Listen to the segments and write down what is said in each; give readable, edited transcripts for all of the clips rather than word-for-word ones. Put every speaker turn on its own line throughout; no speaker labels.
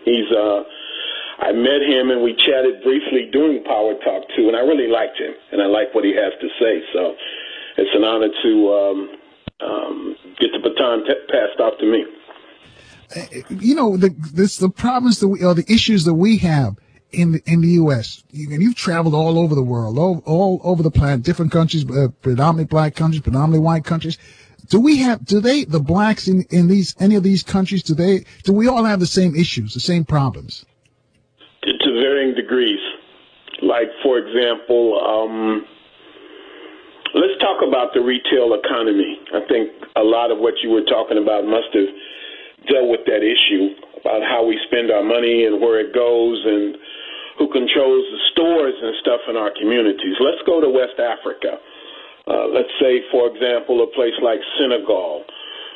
I met him and we chatted briefly during Power Talk too, and I really liked him, and I like what he has to say. So it's an honor to get the baton passed off to me.
The problems that or the issues that we have in the U.S. You've traveled all over the world, all over the planet, different countries, predominantly black countries, predominantly white countries. Do the blacks in any of these countries, do we all have the same issues, the same problems?
To varying degrees. Like, for example, let's talk about the retail economy. I think a lot of what you were talking about must have dealt with that issue about how we spend our money and where it goes and who controls the stores and stuff in our communities. Let's go to West Africa. Let's say, for example, a place like Senegal.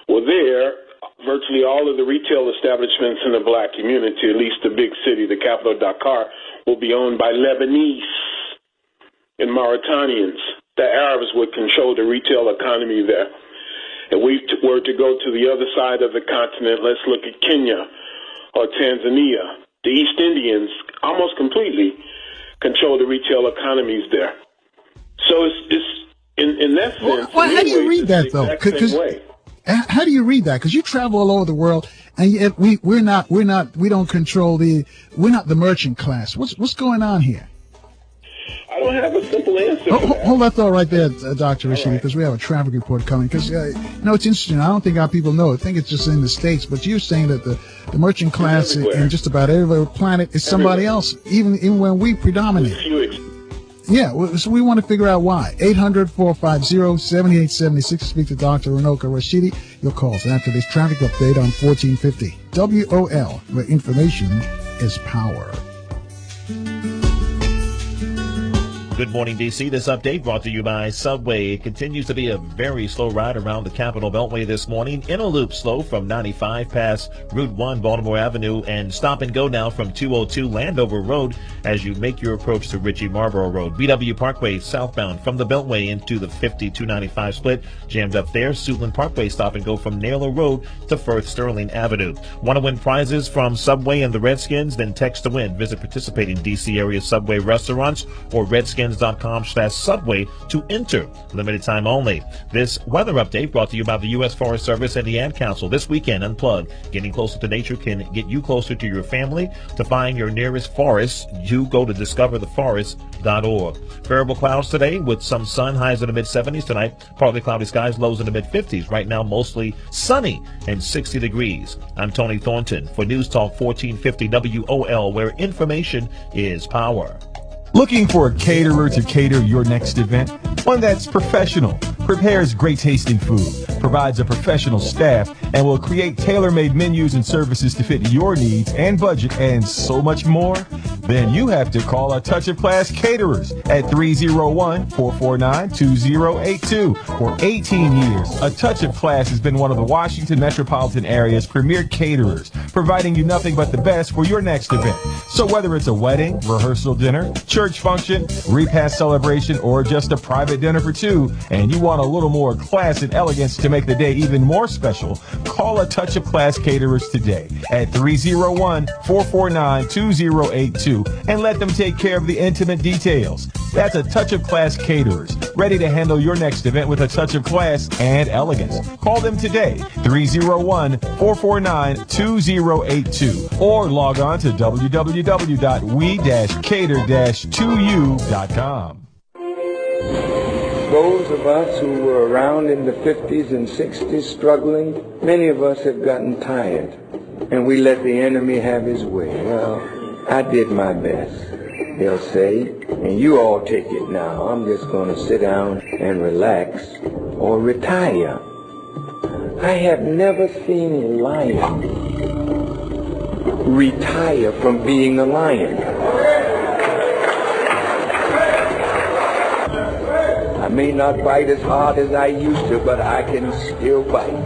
Well, there, virtually all of the retail establishments in the black community, at least the big city, the capital, Dakar, will be owned by Lebanese and Mauritanians. The Arabs would control the retail economy there. And we were to go to the other side of the continent, let's look at Kenya or Tanzania. The East Indians almost completely control the retail economies there. So it's in that sense.
Well, how do you read that though? How do you read that? Because you travel all over the world, and yet we don't control we're not the merchant class. What's going on here?
I don't have a simple answer.
Hold that thought right there, Dr. Rashidi, because we have a traffic report coming. Because it's interesting. I don't think our people know. I think it's just in the States. But you're saying that the merchant class in just about every planet is somebody else, even when we predominate. Yeah, so we want to figure out why. 800-450-7876. Speak to Dr. Runoko Rashidi. Your calls after this traffic update on 1450 WOL, where information is power.
Good morning, D.C. This update brought to you by Subway. It continues to be a very slow ride around the Capitol Beltway this morning. In a loop slow from 95 past Route 1 Baltimore Avenue and stop and go now from 202 Landover Road as you make your approach to Ritchie Marlboro Road. BW Parkway southbound from the Beltway into the 50-295 split. Jammed up there. Suitland Parkway stop and go from Naylor Road to Firth Sterling Avenue. Want to win prizes from Subway and the Redskins? Then text to win. Visit participating D.C. area Subway restaurants or redskins.com/subway to enter. Limited time only. This weather update brought to you by the U.S. Forest Service and the Ad Council. This weekend, Unplug. Getting closer to nature can get you closer to your family. To find your nearest forest, you go to discovertheforest.org. Variable clouds today with some sun, highs in the mid-70s tonight. Partly cloudy skies, lows in the mid-50s. Right now, mostly sunny and 60 degrees. I'm Tony Thornton for News Talk 1450 WOL, where information is power.
Looking for a caterer to cater your next event? One that's professional, prepares great tasting food, provides a professional staff, and will create tailor-made menus and services to fit your needs and budget, and so much more? Then you have to call A Touch of Class Caterers at 301-449-2082. For 18 years, A Touch of Class has been one of the Washington metropolitan area's premier caterers, providing you nothing but the best for your next event. So whether it's a wedding, rehearsal dinner, church function, repast celebration, or just a private dinner for two, and you want a little more class and elegance to make the day even more special, call A Touch of Class Caterers today at 301-449-2082 and let them take care of the intimate details. That's A Touch of Class Caterers, ready to handle your next event with a touch of class and elegance. Call them today, 301-449-2082, or log on to www.we-cater-2u.com.
Those of us who were around in the 50s and 60s struggling, many of us have gotten tired, and we let the enemy have his way. Well, I did my best, they'll say, and you all take it now. I'm just going to sit down and relax or retire. I have never seen a lion retire from being a lion. I may not bite as hard as I used to, but I can still bite.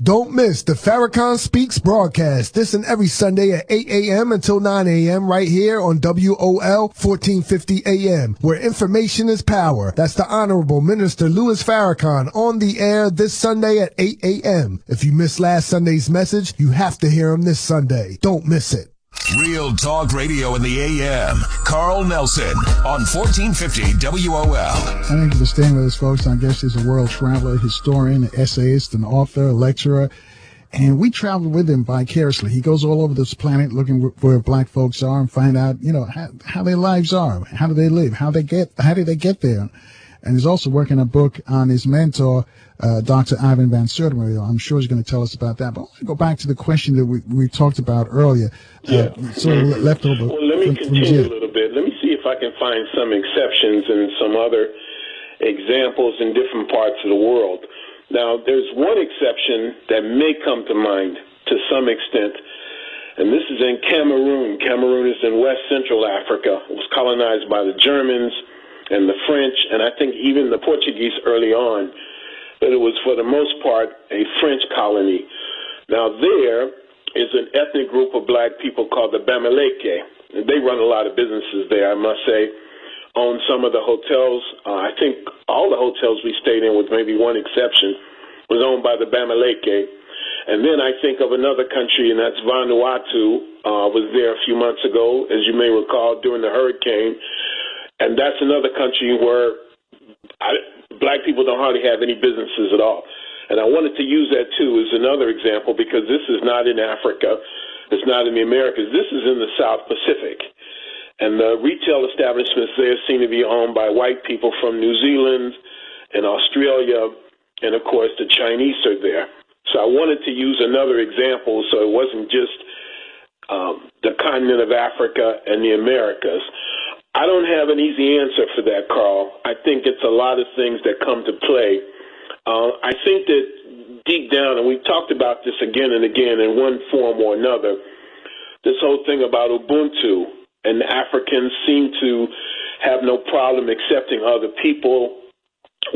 Don't miss the Farrakhan Speaks broadcast this and every Sunday at 8 a.m. until 9 a.m. right here on WOL 1450 a.m., where information is power. That's the Honorable Minister Louis Farrakhan on the air this Sunday at 8 a.m. If you missed last Sunday's message, you have to hear him this Sunday. Don't miss it.
Real Talk Radio in the AM. Carl Nelson on 1450 WOL.
I think for staying with us, folks, I guess he's a world traveler, historian, an essayist, an author, a lecturer, and we travel with him vicariously. He goes all over this planet looking where black folks are and find out, how their lives are, how do they live, how did they get there. And he's also working a book on his mentor, Dr. Ivan Van Sertima. I'm sure he's going to tell us about that. But I want to go back to the question that we talked about earlier. Left over.
Well, let me continue a little bit. Let me see if I can find some exceptions and some other examples in different parts of the world. Now, there's one exception that may come to mind to some extent, and this is in Cameroon. Cameroon is in West Central Africa. It was colonized by the Germans and the French, and I think even the Portuguese early on, but it was for the most part a French colony. Now there is an ethnic group of black people called the Bamileke. They run a lot of businesses there, I must say, own some of the hotels. I think all the hotels we stayed in, with maybe one exception, was owned by the Bamileke. And then I think of another country, and that's Vanuatu. Was there a few months ago, as you may recall, during the hurricane. And that's another country where black people don't hardly have any businesses at all. And I wanted to use that, too, as another example, because this is not in Africa. It's not in the Americas. This is in the South Pacific. And the retail establishments there seem to be owned by white people from New Zealand and Australia. And, of course, the Chinese are there. So I wanted to use another example so it wasn't just the continent of Africa and the Americas. I don't have an easy answer for that, Carl. I think it's a lot of things that come to play. I think that deep down, and we've talked about this again and again in one form or another, this whole thing about Ubuntu, and Africans seem to have no problem accepting other people,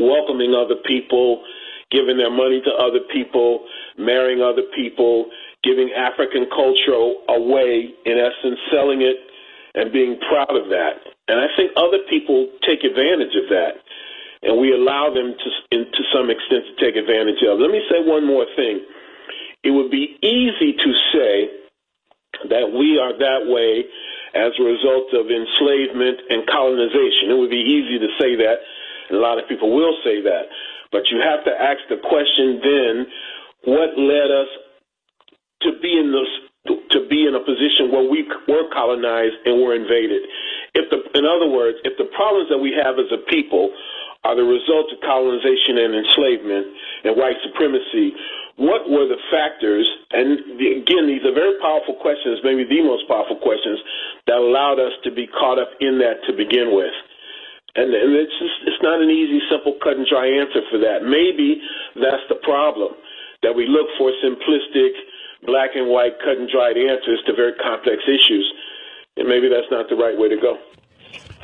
welcoming other people, giving their money to other people, marrying other people, giving African culture away, in essence, selling it, and being proud of that. And I think other people take advantage of that, and we allow them to some extent to take advantage of. Let me say one more thing. It would be easy to say that we are that way as a result of enslavement and colonization. It would be easy to say that, and a lot of people will say that. But you have to ask the question then, what led us to be in a position where we were colonized and were invaded? In other words, if the problems that we have as a people are the result of colonization and enslavement and white supremacy, what were the factors? And again, these are very powerful questions, maybe the most powerful questions, that allowed us to be caught up in that to begin with. And it's not an easy, simple, cut and dry answer for that. Maybe that's the problem, that we look for simplistic, black and white, cut and dried answers to very complex issues. And maybe that's not the right way to go.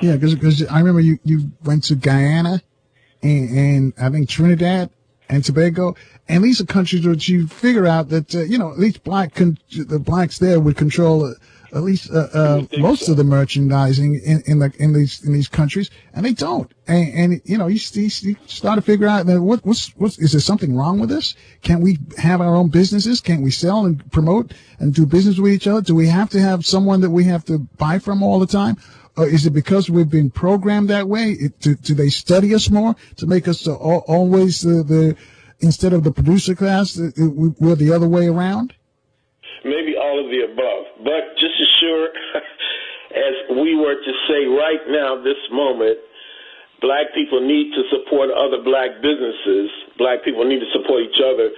Yeah, because I remember you went to Guyana and I think Trinidad and Tobago, and these are countries which you figure out that at least the blacks there would control at least most of the merchandising in these countries, and they don't. And you start to figure out that what's is there something wrong with this? Can't we have our own businesses? Can't we sell and promote and do business with each other? Do we have to have someone that we have to buy from all the time? Or is it because we've been programmed that way? Do they study us more to make us always instead of the producer class, we're the other way around?
Maybe all of the above. But just as sure as we were to say right now, this moment, black people need to support other black businesses, black people need to support each other,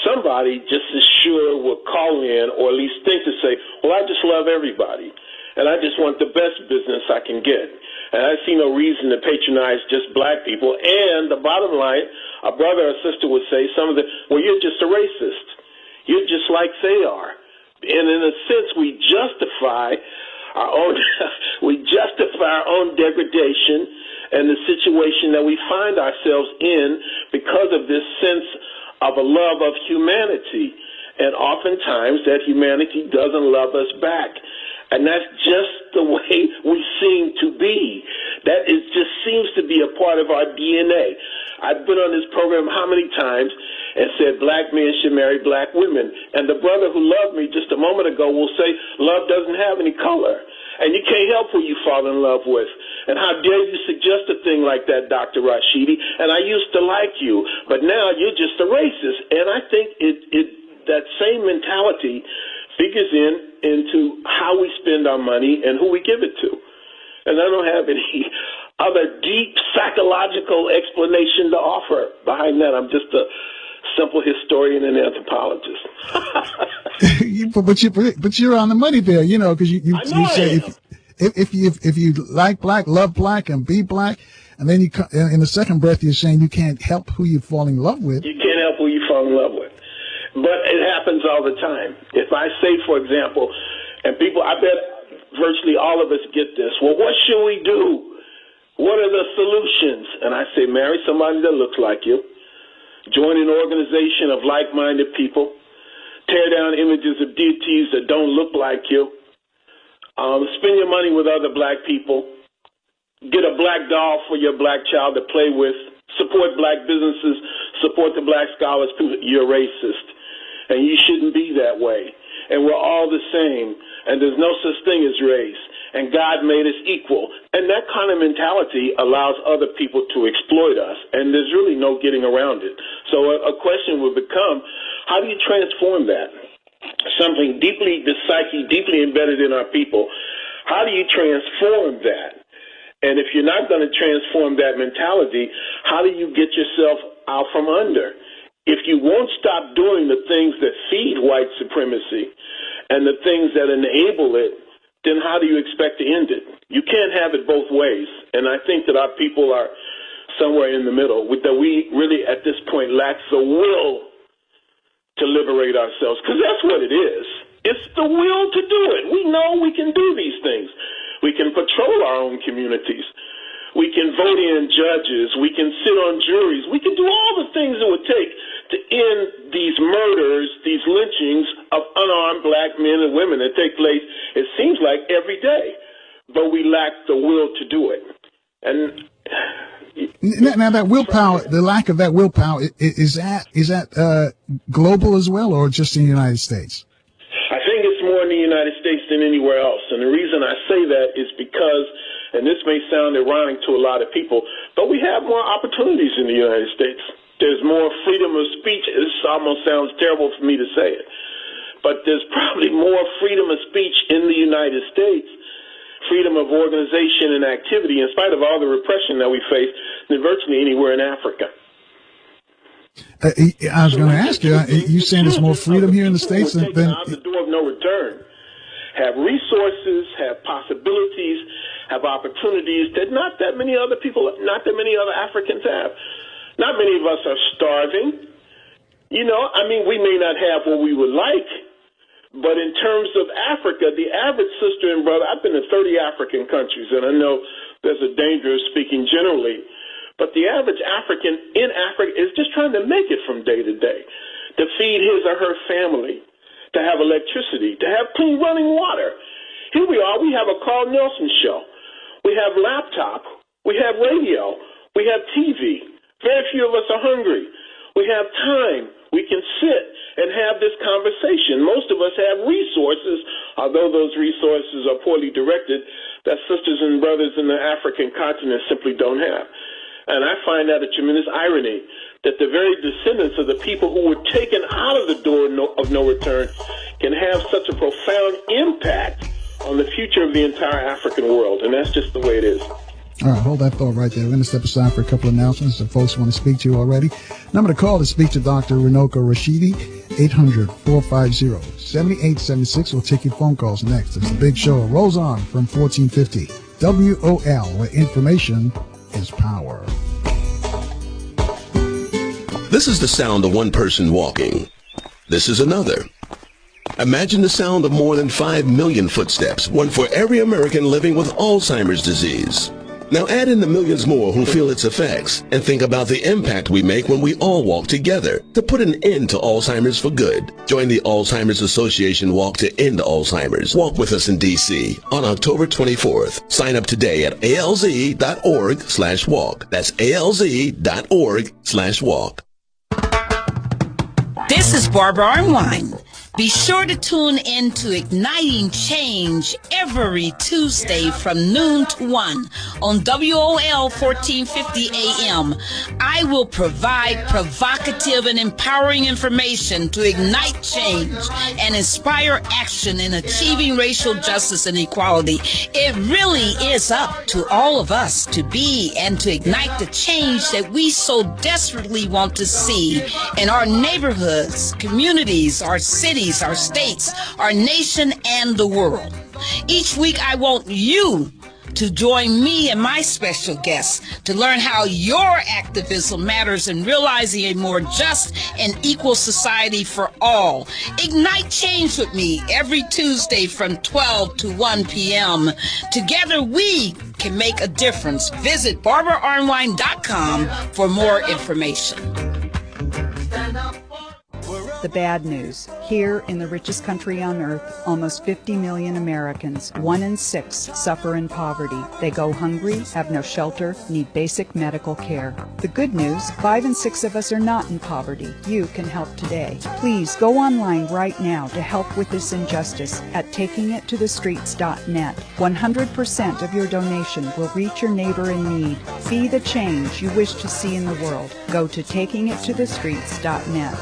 somebody just as sure will call in or at least think to say, well, I just love everybody, and I just want the best business I can get. And I see no reason to patronize just black people. And the bottom line, a brother or sister would say, well, you're just a racist. You're just like they are. And in a sense, we justify our own degradation and the situation that we find ourselves in because of this sense of a love of humanity. And oftentimes that humanity doesn't love us back. And that's just the way we seem to be. That is just seems to be a part of our DNA. I've been on this program how many times and said black men should marry black women. And the brother who loved me just a moment ago will say, love doesn't have any color. And you can't help who you fall in love with. And how dare you suggest a thing like that, Dr. Rashidi? And I used to like you, but now you're just a racist. And I think that same mentality figures into how we spend our money and who we give it to. And I don't have any other deep psychological explanation to offer behind that. I'm just a simple historian and anthropologist.
but you're on the money there, because you say if you like black, love black, and be black, and then in the second breath you're saying you can't help who you fall in love with.
You can't help who you fall in love with. But it happens all the time. If I say, for example, and people, I bet virtually all of us get this, well, what should we do? What are the solutions? And I say, marry somebody that looks like you. Join an organization of like-minded people. Tear down images of deities that don't look like you. Spend your money with other black people. Get a black doll for your black child to play with. Support black businesses. Support the black scholars. You're racist. And you shouldn't be that way. And we're all the same. And there's no such thing as race. And God made us equal. And that kind of mentality allows other people to exploit us. And there's really no getting around it. So a question would become, how do you transform that? Something deeply, the psyche deeply embedded in our people. How do you transform that? And if you're not going to transform that mentality, how do you get yourself out from under? If you won't stop doing the things that feed white supremacy and the things that enable it, then how do you expect to end it? You can't have it both ways. And I think that our people are somewhere in the middle, that we really at this point lack the will to liberate ourselves, because that's what it is. It's the will to do it. We know we can do these things. We can patrol our own communities. We can vote in judges. We can sit on juries. We can do all the things it would take to end these murders, these lynchings of unarmed black men and women that take place, it seems like, every day. But we lack the will to do it. And
now that willpower, the lack of that willpower, is that global as well, or just in the United States?
I think it's more in the United States than anywhere else. And the reason I say that is because, and this may sound ironic to a lot of people, but we have more opportunities in the United States. There's more freedom of speech. This almost sounds terrible for me to say it, but there's probably more freedom of speech in the United States, freedom of organization and activity, in spite of all the repression that we face, than virtually anywhere in Africa.
I was going to ask you, you saying there's more freedom here in the States than
the door of no return, have resources, have possibilities, have opportunities that not that many other people, not that many other Africans have. Not many of us are starving. We may not have what we would like, but in terms of Africa, the average sister and brother, I've been in 30 African countries, and I know there's a danger of speaking generally, but the average African in Africa is just trying to make it from day to day, to feed his or her family, to have electricity, to have clean running water. Here we are, we have a Carl Nelson show. We have laptop, we have radio, we have TV. Very few of us are hungry. We have time. We can sit and have this conversation. Most of us have resources, although those resources are poorly directed, that sisters and brothers in the African continent simply don't have. And I find that a tremendous irony that the very descendants of the people who were taken out of the door of no return can have such a profound impact on the future of the entire African world. And that's just the way it is.
All right, hold that thought right there. We're going to step aside for a couple of announcements that folks want to speak to you already. Number to call to speak to Dr. Runoko Rashidi, 800-450-7876. We'll take your phone calls next. It's The Big Show. It rolls on from 1450 WOL, where information is power.
This is the sound of one person walking. This is another. Imagine the sound of more than 5 million footsteps, one for every American living with Alzheimer's disease. Now add in the millions more who feel its effects and think about the impact we make when we all walk together to put an end to Alzheimer's for good. Join the Alzheimer's Association Walk to End Alzheimer's. Walk with us in D.C. on October 24th. Sign up today at alz.org/walk. That's alz.org/walk.
This is Barbara Arnwine. Be sure to tune in to Igniting Change every Tuesday from noon to 1 on WOL 1450 AM. I will provide provocative and empowering information to ignite change and inspire action in achieving racial justice and equality. It really is up to all of us to be and to ignite the change that we so desperately want to see in our neighborhoods, communities, our cities, our states, our nation, and the world. Each week, I want you to join me and my special guests to learn how your activism matters in realizing a more just and equal society for all. Ignite change with me every Tuesday from 12 to 1 p.m. Together, we can make a difference. Visit barbaraarnwine.com for more information.
The bad news. Here in the richest country on earth, almost 50 million Americans, 1 in 6, suffer in poverty. They go hungry, have no shelter, need basic medical care. The good news, 5 in 6 of us are not in poverty. You can help today. Please go online right now to help with this injustice at takingittothestreets.net. 100% of your donation will reach your neighbor in need. Be the change you wish to see in the world. Go to takingittothestreets.net.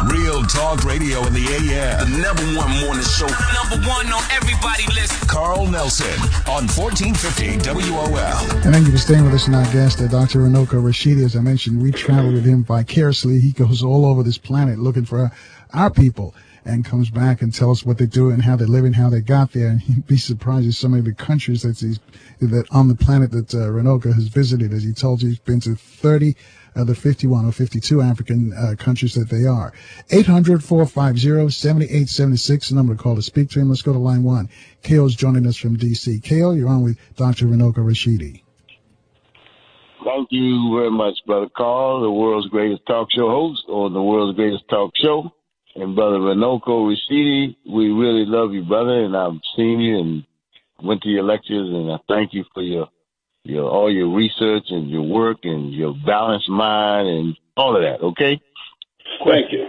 Real Talk Radio in the AM.
The #1 morning show. #1 on everybody's list.
Carl Nelson on 1450 WOL.
And thank you for staying with us and our guest, Dr. Runoko Rashidi. As I mentioned, we travel with him vicariously. He goes all over this planet looking for our people and comes back and tells us what they do and how they live and how they got there. And you'd be surprised at so many of the countries that on the planet that Runoko has visited. As he told you, he's been to 30 of the 51 or 52 African countries that they are. 800-450-7876, the number to call to speak to him. Let's go to line 1. K.O.'s joining us from D.C. K.O., you're on with Dr. Runoko Rashidi.
Thank you very much, Brother Carl, the world's greatest talk show host on the world's greatest talk show. And Brother Runoko Rashidi, we really love you, brother, and I've seen you and went to your lectures, and I thank you for all your research and your work and your balanced mind and all of that, okay?
Thank you.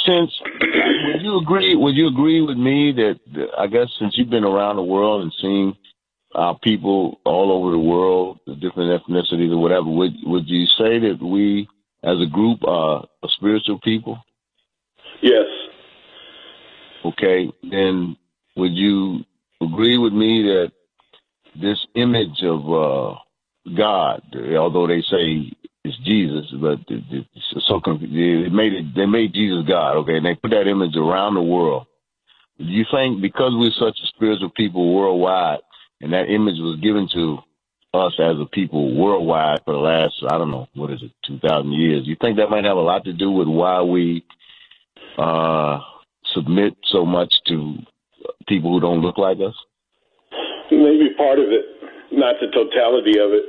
Would you agree with me that I guess since you've been around the world and seen our people all over the world, the different ethnicities or whatever, would you say that we as a group are a spiritual people?
Yes.
Okay, then would you agree with me that this image of God, although they say it's Jesus, but it's so confusing. They made Jesus God, okay, and they put that image around the world. Do you think because we're such a spiritual people worldwide, and that image was given to us as a people worldwide for the last, 2,000 years, you think that might have a lot to do with why we submit so much to people who don't look like us?
Maybe part of it, not the totality of it.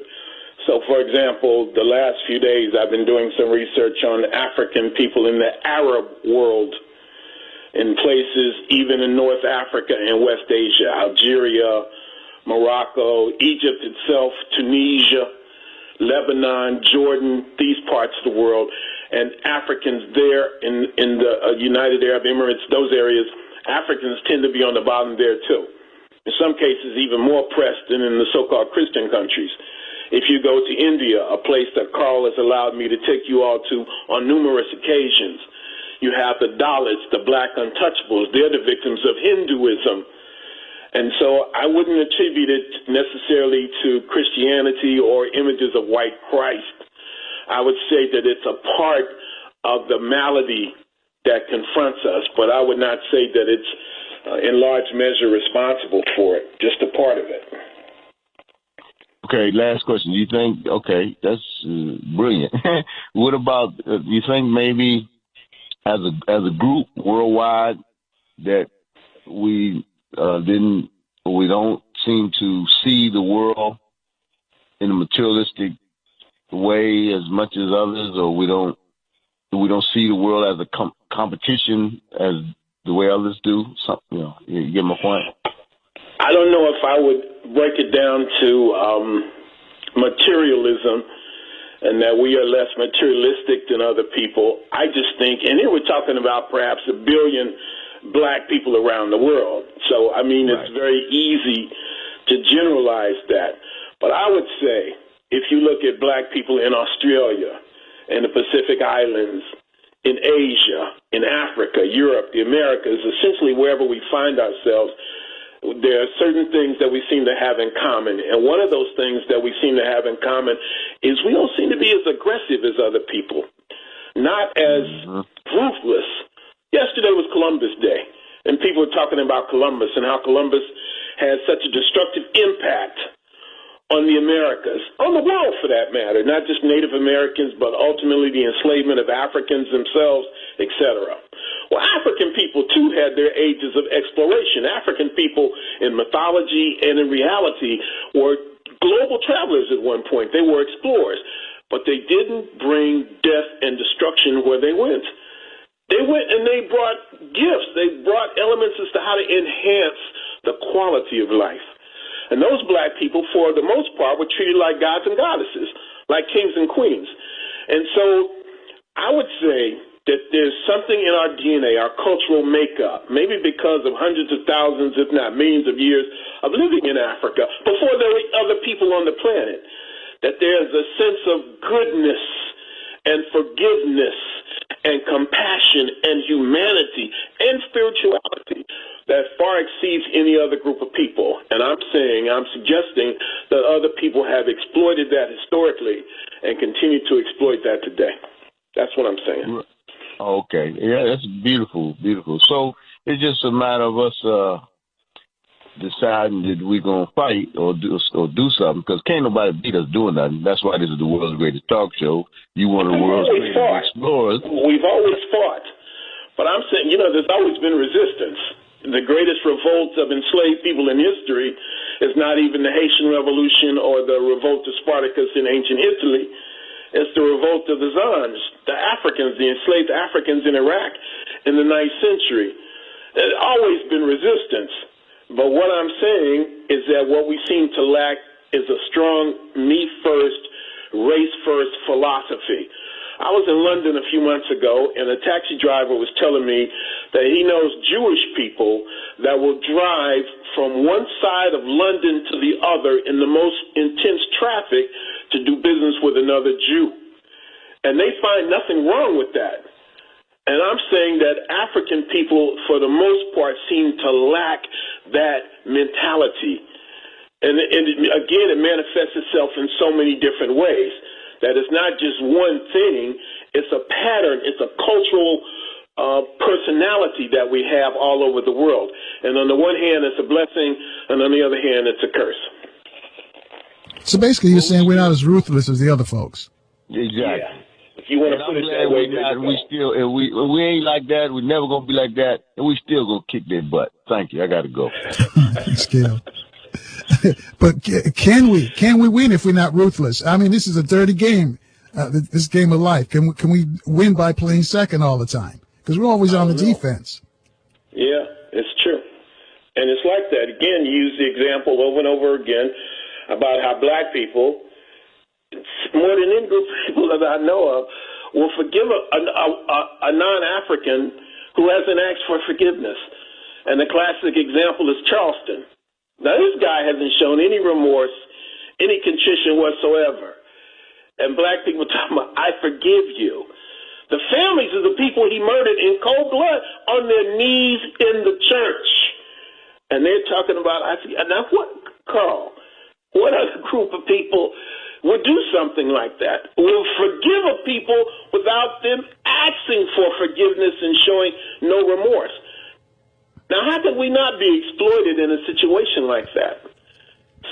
So, for example, the last few days I've been doing some research on African people in the Arab world, in places even in North Africa and West Asia, Algeria, Morocco, Egypt itself, Tunisia, Lebanon, Jordan, these parts of the world, and Africans there in the United Arab Emirates, those areas, Africans tend to be on the bottom there too. In some cases, even more pressed than in the so-called Christian countries. If you go to India, a place that Carl has allowed me to take you all to on numerous occasions, you have the Dalits, the black untouchables. They're the victims of Hinduism. And so I wouldn't attribute it necessarily to Christianity or images of white Christ. I would say that it's a part of the malady that confronts us, but I would not say that it's in large measure responsible for it, just a part of it.
Okay, last question. You think, okay, that's brilliant. What about, you think maybe as a group worldwide that we don't seem to see the world in a materialistic way as much as others, or we don't see the world as a competition as the way others do. You get my point?
I don't know if I would break it down to materialism and that we are less materialistic than other people. I just think, and here we're talking about perhaps 1 billion black people around the world. So, I mean, It's very easy to generalize that. But I would say, if you look at black people in Australia, in the Pacific Islands, in Asia, in Africa, Europe, the Americas, essentially wherever we find ourselves, there are certain things that we seem to have in common. And one of those things that we seem to have in common is we don't seem to be as aggressive as other people, not as ruthless. Yesterday was Columbus Day, and people were talking about Columbus and how Columbus had such a destructive impact on the Americas, on the world for that matter, not just Native Americans, but ultimately the enslavement of Africans themselves, etc. Well, African people, too, had their ages of exploration. African people in mythology and in reality were global travelers at one point. They were explorers, but they didn't bring death and destruction where they went. They went and they brought gifts. They brought elements as to how to enhance the quality of life. And those black people, for the most part, were treated like gods and goddesses, like kings and queens. And so I would say that there's something in our DNA, our cultural makeup, maybe because of hundreds of thousands, if not millions of years of living in Africa, before there were other people on the planet, that there's a sense of goodness and forgiveness and compassion and humanity and spirituality that far exceeds any other group of people. And I'm suggesting that other people have exploited that historically and continue to exploit that today. That's what I'm saying.
Okay. Yeah, that's beautiful, beautiful. So it's just a matter of us deciding that we're going to fight or do something, because can't nobody beat us doing nothing. That's why this is the world's greatest talk show. You one of the world's greatest explorers.
We've always fought. But I'm saying, there's always been resistance. The greatest revolt of enslaved people in history is not even the Haitian Revolution or the revolt of Spartacus in ancient Italy. It's the revolt of the Zans, the Africans, the enslaved Africans in Iraq in the 9th century. There's always been resistance. But what I'm saying is that what we seem to lack is a strong me-first, race-first philosophy. I was in London a few months ago, and a taxi driver was telling me that he knows Jewish people that will drive from one side of London to the other in the most intense traffic to do business with another Jew. And they find nothing wrong with that. And I'm saying that African people, for the most part, seem to lack that mentality. And again, it manifests itself in so many different ways. That it's not just one thing, it's a pattern, it's a cultural personality that we have all over the world. And on the one hand, it's a blessing, and on the other hand, it's a curse.
So basically, you're saying we're not as ruthless as the other folks.
Exactly.
Yeah. If you want to put it that way,
we ain't like that. We're never going to be like that, and we still going to kick their butt. Thank you. I got to go.
Scale. But can we win if we're not ruthless? I mean, this is a dirty game, this game of life. Can we win by playing second all the time? Because we're always on the defense.
Yeah, it's true. And it's like that. Again, you use the example over and over again about how black people, more than any group of people that I know of, will forgive a non-African who hasn't asked for forgiveness. And the classic example is Charleston. Now, this guy hasn't shown any remorse, any contrition whatsoever. And black people talking about, I forgive you. The families of the people he murdered in cold blood on their knees in the church. And they're talking about, now what, Carl, what other group of people would do something like that? Will forgive a people without them asking for forgiveness and showing no remorse? Now, how could we not be exploited in a situation like that?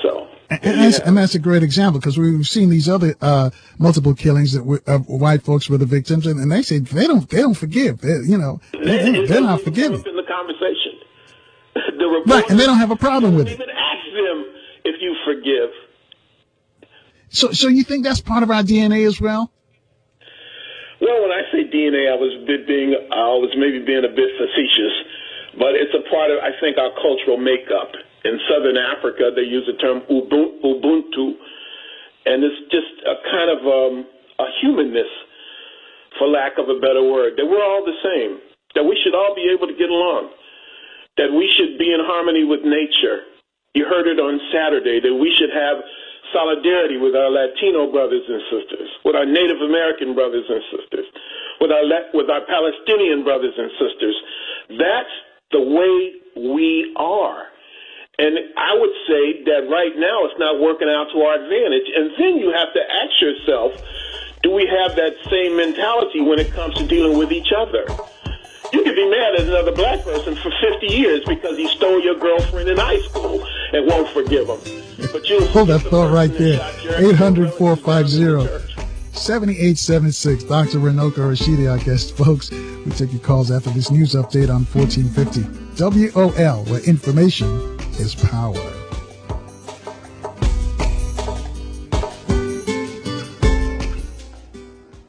So,
And that's a great example, because we've seen these other multiple killings that white folks were the victims, and they say they don't forgive. They're not forgiving.
In the conversation,
right, and they don't have a problem with it.
Even ask them if you forgive.
So you think that's part of our DNA as well?
Well, when I say DNA, I was maybe being a bit facetious, but it's a part of, I think, our cultural makeup. In Southern Africa, they use the term Ubuntu, and it's just a kind of a humanness, for lack of a better word, that we're all the same, that we should all be able to get along, that we should be in harmony with nature. You heard it on Saturday, that we should have solidarity with our Latino brothers and sisters, with our Native American brothers and sisters, with our Palestinian brothers and sisters. That's the way we are. And I would say that right now it's not working out to our advantage. And then you have to ask yourself, do we have that same mentality when it comes to dealing with each other? You can be mad at another black person for 50 years because he stole your girlfriend in high school and won't forgive him. But you
hold that thought right there. 800-450-7876. Dr. Runoko Rashidi, our guest, folks. We take your calls after this news update on 1450 WOL, where information is power.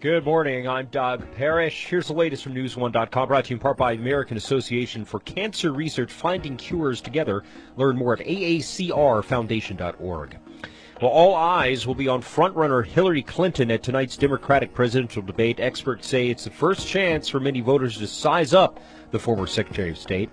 Good morning. I'm Doug Parrish. Here's the latest from News1.com, brought to you in part by American Association for Cancer Research, Finding Cures Together. Learn more at aacrfoundation.org. Well, all eyes will be on frontrunner Hillary Clinton at tonight's Democratic presidential debate. Experts say it's the first chance for many voters to size up the former Secretary of State.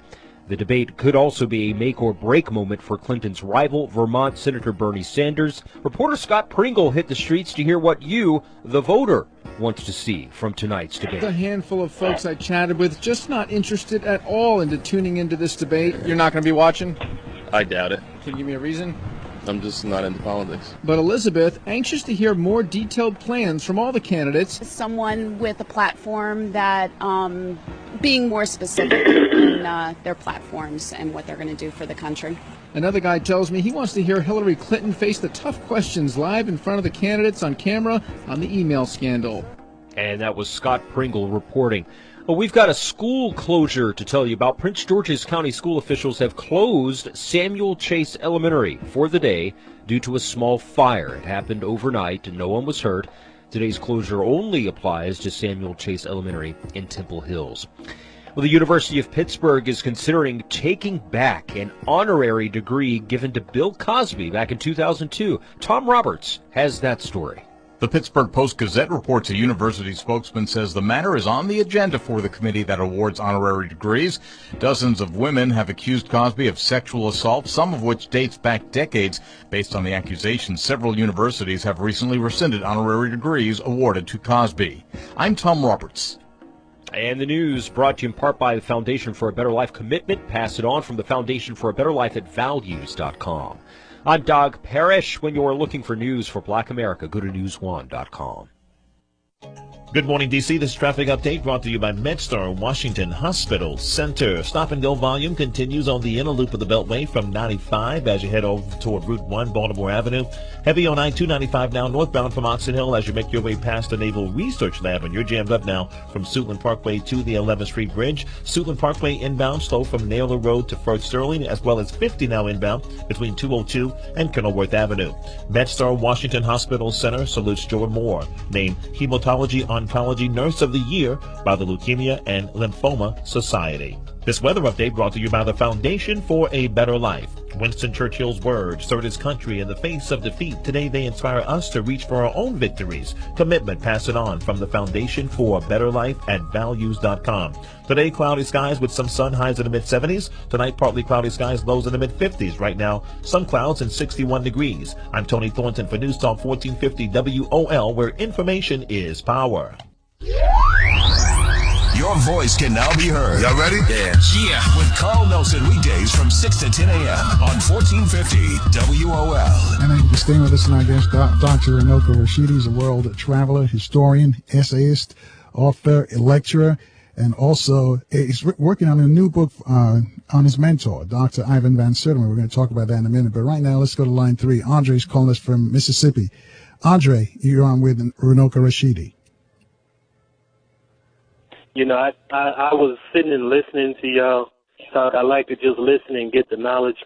The debate could also be a make-or-break moment for Clinton's rival, Vermont Senator Bernie Sanders. Reporter Scott Pringle hit the streets to hear what you, the voter, wants to see from tonight's debate.
A handful of folks I chatted with just not interested at all into tuning into this debate. You're not going to be watching?
I doubt it.
Can you give me a reason?
I'm just not into politics.
But Elizabeth, anxious to hear more detailed plans from all the candidates.
Someone with a platform that being more specific in their platforms and what they're going to do for the country.
Another guy tells me he wants to hear Hillary Clinton face the tough questions live in front of the candidates on camera on the email scandal.
And that was Scott Pringle reporting. Well, we've got a school closure to tell you about. Prince George's County school officials have closed Samuel Chase Elementary for the day due to a small fire. It happened overnight and no one was hurt. Today's closure only applies to Samuel Chase Elementary in Temple Hills. Well, the University of Pittsburgh is considering taking back an honorary degree given to Bill Cosby back in 2002. Tom Roberts has that story.
The Pittsburgh Post-Gazette reports a university spokesman says the matter is on the agenda for the committee that awards honorary degrees. Dozens of women have accused Cosby of sexual assault, some of which dates back decades. Based on the accusations, several universities have recently rescinded honorary degrees awarded to Cosby. I'm Tom Roberts.
And the news brought to you in part by the Foundation for a Better Life Commitment. Pass it on from the Foundation for a Better Life at values.com. I'm Doug Parrish. When you're looking for news for Black America, go to news1.com.
Good morning, D.C. This traffic update brought to you by MedStar Washington Hospital Center. Stop-and-go volume continues on the inner loop of the Beltway from 95 as you head over toward Route 1, Baltimore Avenue. Heavy on I-295 now northbound from Oxon Hill as you make your way past the Naval Research Lab, and you're jammed up now from Suitland Parkway to the 11th Street Bridge. Suitland Parkway inbound slow from Naylor Road to First Sterling, as well as 50 now inbound between 202 and Kenilworth Avenue. MedStar Washington Hospital Center salutes Joe Moore, named Hematology Oncology Nurse of the Year by the Leukemia and Lymphoma Society. This weather update brought to you by the Foundation for a Better Life. Winston Churchill's words stirred his country in the face of defeat. Today they inspire us to reach for our own victories. Commitment, pass it on from the Foundation for a Better Life at values.com. Today, cloudy skies with some sun, highs in the mid-70s. Tonight, partly cloudy skies, lows in the mid-50s. Right now, some clouds and 61 degrees. I'm Tony Thornton for News Talk 1450 WOL, where information is power.
Your voice can now be heard.
Y'all ready?
Yeah. With Carl Nelson weekdays from 6 to 10 a.m. on 1450 WOL.
And thank you for staying with us tonight, guest Dr. Runoko Rashidi is a world traveler, historian, essayist, author, lecturer. And also, he's working on a new book on his mentor, Dr. Ivan Van Sertima. We're going to talk about that in a minute. But right now, let's go to line 3. Andre's calling us from Mississippi. Andre, you're on with Runoko Rashidi.
You know, I was sitting and listening to y'all talk. I like to just listen and get the knowledge.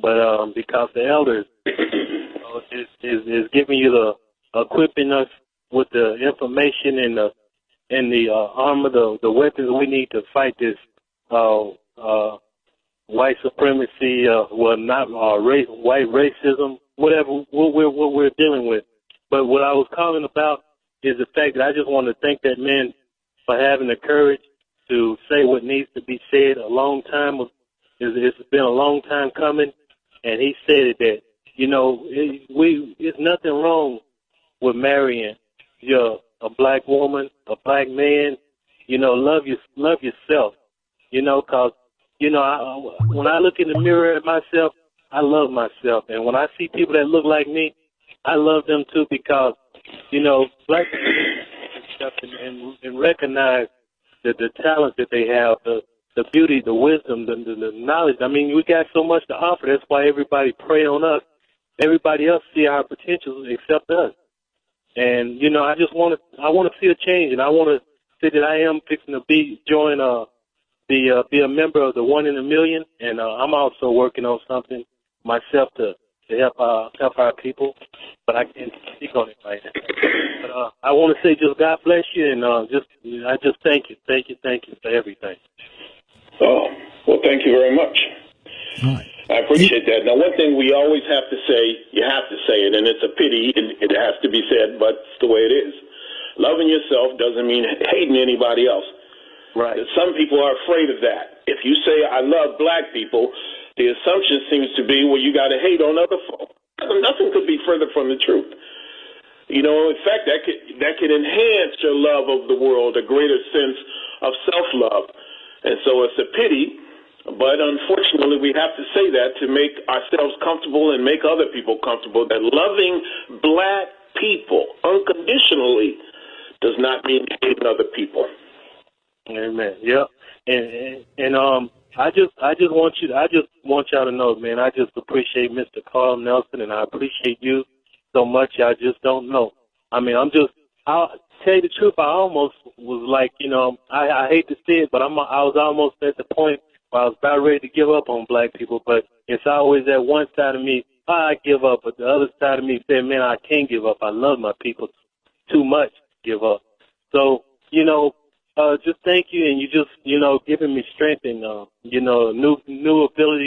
But because the elders is giving you the equipping us with the information and the armor, the weapons we need to fight this white supremacy, white racism, whatever what we're dealing with. But what I was calling about is the fact that I just want to thank that man for having the courage to say what needs to be said. It's been a long time coming, and he said that, you know, it's nothing wrong with marrying a black woman, a black man. You know, love yourself. You know, because, you know, when I look in the mirror at myself, I love myself. And when I see people that look like me, I love them too, because, you know, black people and recognize the talent that they have, the beauty, the wisdom, the knowledge. I mean, we got so much to offer. That's why everybody pray on us. Everybody else see our potential except us. And, you know, I want to see a change, and I want to say that I am fixing to be a member of the 1 in a Million, and I'm also working on something myself to help our people, but I can't speak on it right now. But I want to say just God bless you, and I just thank you for everything.
Oh, well, thank you very much.
Right.
I appreciate that. Now, one thing we always have to say, you have to say it, and it's a pity, and it has to be said, but it's the way it is. Loving yourself doesn't mean hating anybody else.
Right.
Some people are afraid of that. If you say, I love black people, the assumption seems to be, well, you got to hate on other folk. Nothing could be further from the truth. You know, in fact, that could enhance your love of the world, a greater sense of self-love. And so it's a pity, but unfortunately we have to say that to make ourselves comfortable and make other people comfortable, that loving black people unconditionally does not mean hating other people.
Amen. Yep. And I just want y'all to know, man, I just appreciate Mr. Carl Nelson, and I appreciate you so much. I just don't know. I mean, I'll tell you the truth. I almost was like, you know, I hate to say it, but I was almost at the point where I was about ready to give up on black people. But it's always that one side of me, I give up, but the other side of me said, man, I can't give up. I love my people too much to give up. So, you know, just thank you, and you just, you know, giving me strength and, you know, new ability,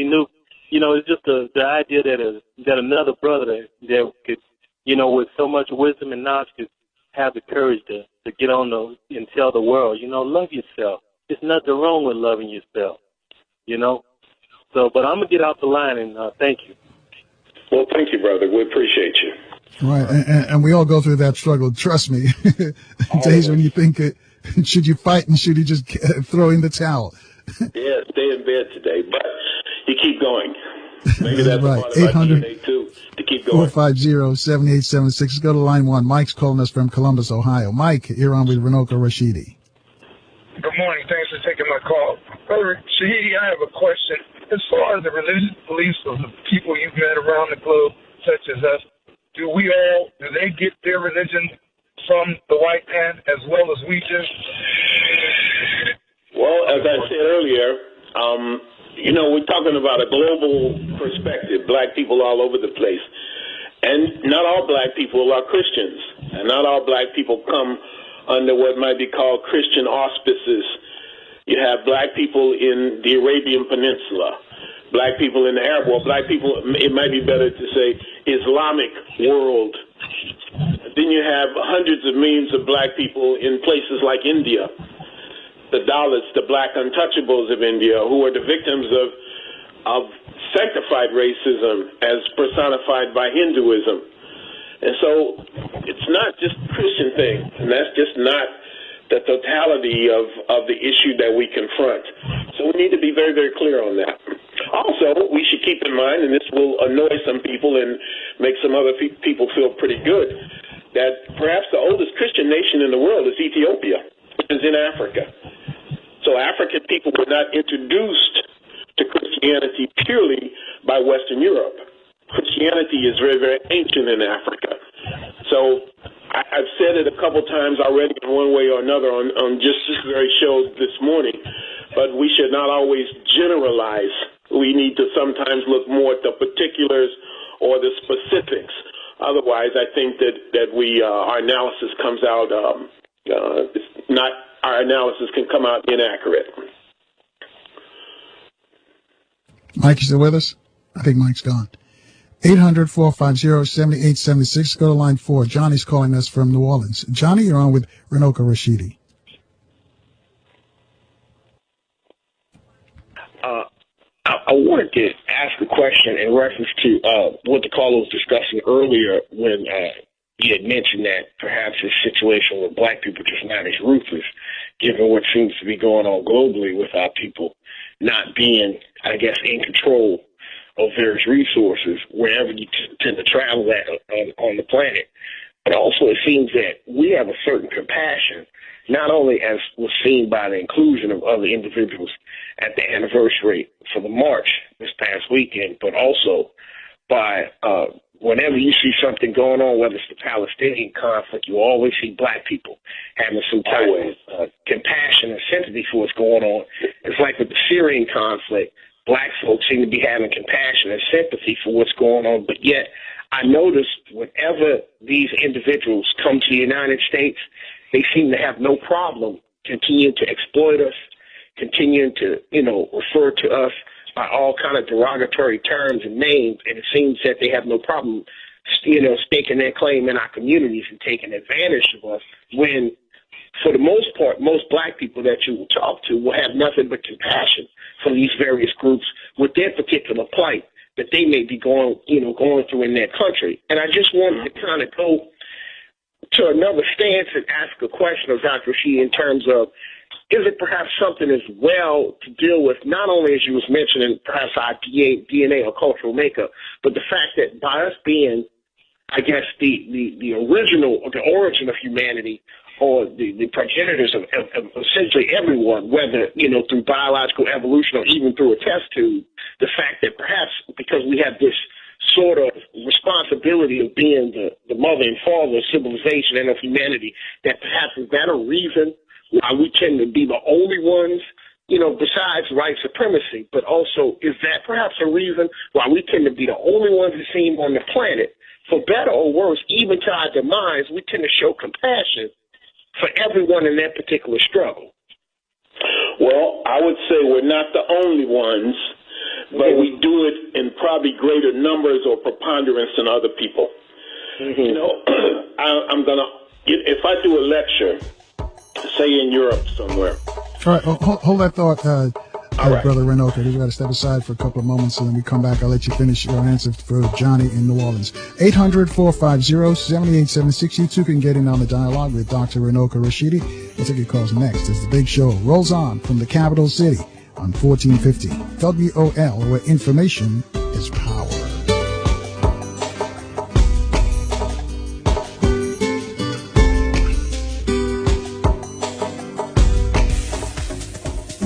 you know, it's just the idea that another brother that could, you know, with so much wisdom and knowledge could have the courage to get on and tell the world, you know, love yourself. There's nothing wrong with loving yourself, you know. So, but I'm going to get off the line, and thank you.
Well, thank you, brother. We appreciate you.
Right, and we all go through that struggle. Trust me. Days when you think, should you fight and should you just throw in the towel?
Yeah, stay in bed today, but you keep going. Maybe that's
right.
part of our DNA too, to keep going.
450-7876. Go to line 1. Mike's calling us from Columbus, Ohio. Mike, you're on with Runoko Rashidi.
Good morning. Thanks for taking my call. Brother Shahidi, I have a question. As far as the religious beliefs of the people you've met around the globe, such as us, do they get their religion from the white man as well as we do?
Well, as I said earlier, you know, we're talking about a global perspective, black people all over the place. And not all black people are Christians, and not all black people come under what might be called Christian auspices. You have black people in the Arabian Peninsula, black people in the Arab world, black people, it might be better to say Islamic world. Then you have hundreds of millions of black people in places like India, the Dalits, the black untouchables of India, who are the victims of sanctified racism as personified by Hinduism. And so it's not just a Christian thing, and that's just not the totality of the issue that we confront. So we need to be very, very clear on that. Also, we should keep in mind, and this will annoy some people and make some other people feel pretty good, that perhaps the oldest Christian nation in the world is Ethiopia, which is in Africa. So African people were not introduced to Christianity purely by Western Europe. Christianity is very, very ancient in Africa. So I've said it a couple times already in one way or another on just this very show this morning, but we should not always generalize. We need to sometimes look more at the particulars or the specifics. Otherwise, I think that we our analysis comes out our analysis can come out inaccurate.
Mike, you still with us? I think Mike's gone. 800-450-7876. Go to line 4. Johnny's calling us from New Orleans. Johnny, you're on with Runoko Rashidi.
I wanted to ask a question in reference to what the caller was discussing earlier when he had mentioned that perhaps this situation with black people just not as ruthless, given what seems to be going on globally with our people not being, I guess, in control of various resources wherever you tend to travel at on the planet. But also it seems that we have a certain compassion, not only as was seen by the inclusion of other individuals at the anniversary for the march this past weekend, but also by whenever you see something going on, whether it's the Palestinian conflict, you always see black people having some type of compassion and sympathy for what's going on. It's like with the Syrian conflict, black folks seem to be having compassion and sympathy for what's going on, but yet I notice whenever these individuals come to the United States, they seem to have no problem continuing to exploit us, continuing to, refer to us by all kind of derogatory terms and names, and it seems that they have no problem, staking their claim in our communities and taking advantage of us when, for the most part, most black people that you will talk to will have nothing but compassion for these various groups with their particular plight that they may be going through in their country. And I just wanted to kind of go to another stance and ask a question of Dr. Rashidi in terms of, is it perhaps something as well to deal with, not only as you was mentioning, perhaps our DNA or cultural makeup, but the fact that by us being, I guess, the original or the origin of humanity, or the progenitors of essentially everyone, whether, through biological evolution or even through a test tube, the fact that perhaps because we have this sort of responsibility of being the mother and father of civilization and of humanity, that perhaps is that a reason why we tend to be the only ones, besides white supremacy, but also is that perhaps a reason why we tend to be the only ones that seem on the planet, for better or worse, even to our demise, we tend to show compassion for everyone in that particular struggle?
Well, I would say we're not the only ones, but we do it in probably greater numbers or preponderance than other people. I'm going to, if I do a lecture, say in Europe somewhere.
All right, hold that thought, Brother Runoko. We've got to step aside for a couple of moments, and then we come back. I'll let you finish your answer for Johnny in New Orleans. 800-450-7876. You too can get in on the dialogue with Dr. Runoko Rashidi. We'll take your calls next as the big show rolls on from the capital city on 1450 WOL, where information is power.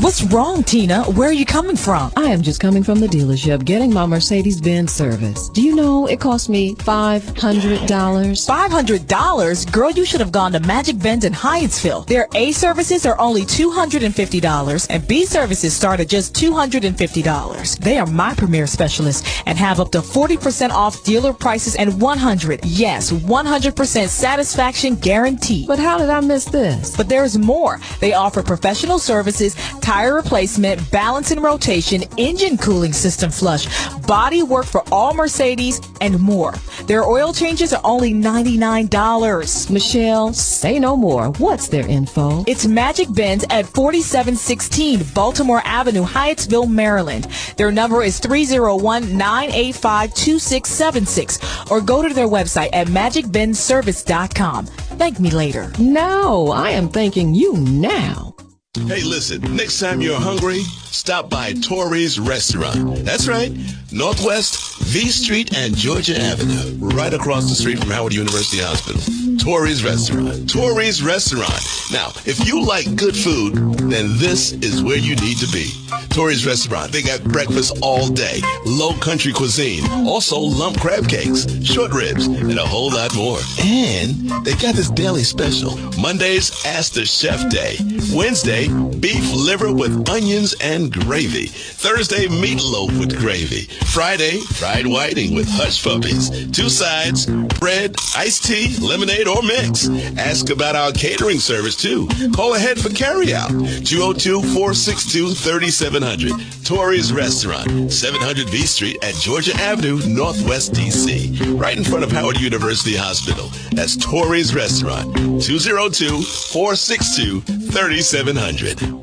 What's wrong, Tina? Where are you coming from?
I am just coming from the dealership getting my Mercedes-Benz service. Do you know it cost me $500?
$500? Girl, you should have gone to Magic Benz in Hyattsville. Their A services are only $250 and B services start at just $250. They are my premier specialists and have up to 40% off dealer prices and 100% satisfaction guarantee.
But how did I miss this?
But there's more. They offer professional services, tire replacement, balance and rotation, engine cooling system flush, body work for all Mercedes, and more. Their oil changes are only $99.
Michelle, say no more. What's their info?
It's Magic Benz at 4716 Baltimore Avenue, Hyattsville, Maryland. Their number is 301-985-2676, or go to their website at magicbenzservice.com. Thank me later.
No, I am thanking you now.
Hey, listen, next time you're hungry, stop by Tori's Restaurant. That's right, Northwest V Street and Georgia Avenue, right across the street from Howard University Hospital. Tori's Restaurant. Tori's Restaurant. Now, if you like good food, then this is where you need to be. Tori's Restaurant. They got breakfast all day, low country cuisine, also lump crab cakes, short ribs, and a whole lot more. And they got this daily special. Mondays, Ask the Chef Day. Wednesday, beef liver with onions and gravy. Thursday, meatloaf with gravy. Friday, fried whiting with hush puppies. 2 sides, bread, iced tea, lemonade, or mix. Ask about our catering service, too. Call ahead for carryout. 202-462-3700. Tori's Restaurant, 700 V Street at Georgia Avenue, Northwest D.C. Right in front of Howard University Hospital. That's Tori's Restaurant, 202-462-3700.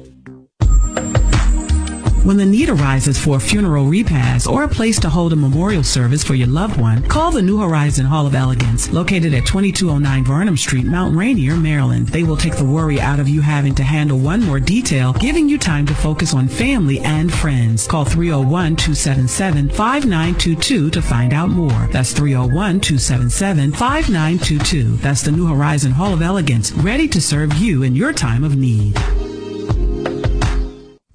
When the need arises for a funeral repast or a place to hold a memorial service for your loved one, call the New Horizon Hall of Elegance, located at 2209 Vernon Street, Mount Rainier, Maryland. They will take the worry out of you having to handle one more detail, giving you time to focus on family and friends. Call 301-277-5922 to find out more. That's 301-277-5922. That's the New Horizon Hall of Elegance, ready to serve you in your time of need.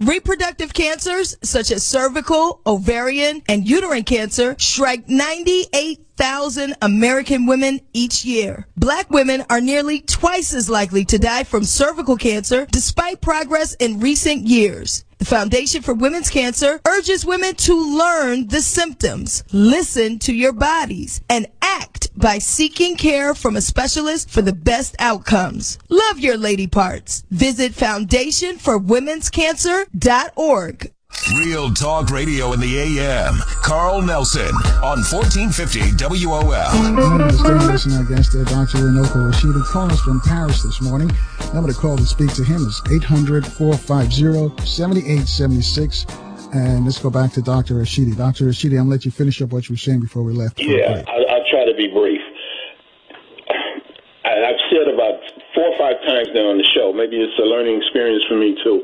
Reproductive cancers such as cervical, ovarian, and uterine cancer strike 98,000 American women each year. Black women are nearly twice as likely to die from cervical cancer despite progress in recent years. The Foundation for Women's Cancer urges women to learn the symptoms, listen to your bodies, and act by seeking care from a specialist for the best outcomes. Love your lady parts. Visit foundationforwomenscancer.org.
Real Talk Radio in the AM. Carl Nelson on 1450 WOL.
Listening against Dr. Runoko Rashidi. Calling us from Paris this morning. Number to call to speak to him is 800-450-7876. And let's go back to Dr. Rashidi. Dr. Rashidi, I'm going to let you finish up what you were saying before we left.
Yeah, I'll try to be brief. I've said about 4 or 5 times now on the show, maybe it's a learning experience for me too,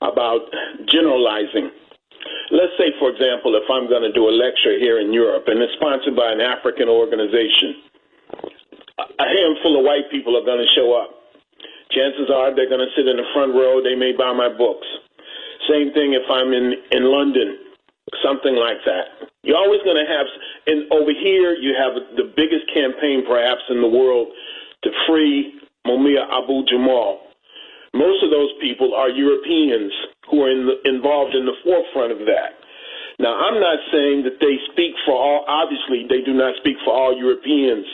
about generalizing. Let's say, for example, if I'm going to do a lecture here in Europe and it's sponsored by an African organization, a handful of white people are going to show up. Chances are they're going to sit in the front row. They may buy my books. Same thing if I'm in London, something like that. You're always going to have, and over here you have the biggest campaign perhaps in the world to free Mumia Abu-Jamal. Most of those people are Europeans who are involved in the forefront of that. Now, I'm not saying that they speak for all, obviously they do not speak for all Europeans,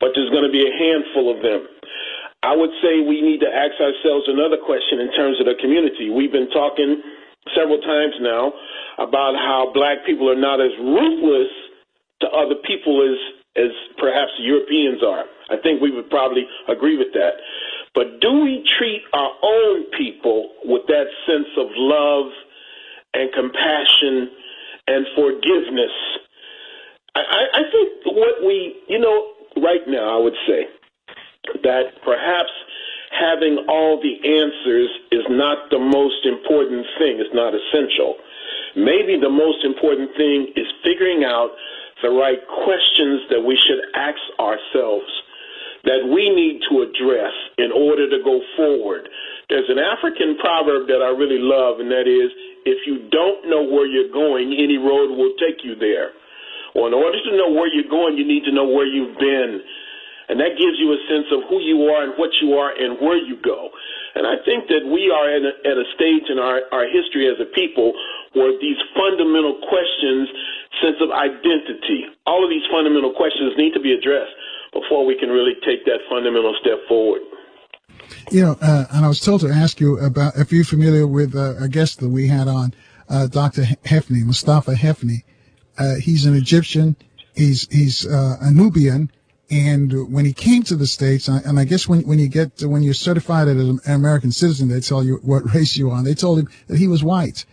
but there's going to be a handful of them. I would say we need to ask ourselves another question in terms of the community. We've been talking several times now about how black people are not as ruthless to other people as perhaps Europeans are. I think we would probably agree with that. But do we treat our own people with that sense of love and compassion and forgiveness? I think what right now I would say that perhaps having all the answers is not the most important thing. It's not essential. Maybe the most important thing is figuring out the right questions that we should ask ourselves, that we need to address in order to go forward. There's an African proverb that I really love, and that is, if you don't know where you're going, any road will take you there. Well, in order to know where you're going, you need to know where you've been. And that gives you a sense of who you are and what you are and where you go. And I think that we are at a stage in our history as a people where these fundamental questions, sense of identity, all of these fundamental questions need to be addressed before we can really take that fundamental step forward.
And I was told to ask you about if you're familiar with a guest that we had on, Dr. Hefni, Mustafa Hefni. He's an Egyptian. He's a Nubian. And when he came to the States, and I guess when you're certified as an American citizen, they tell you what race you are. They told him that he was white.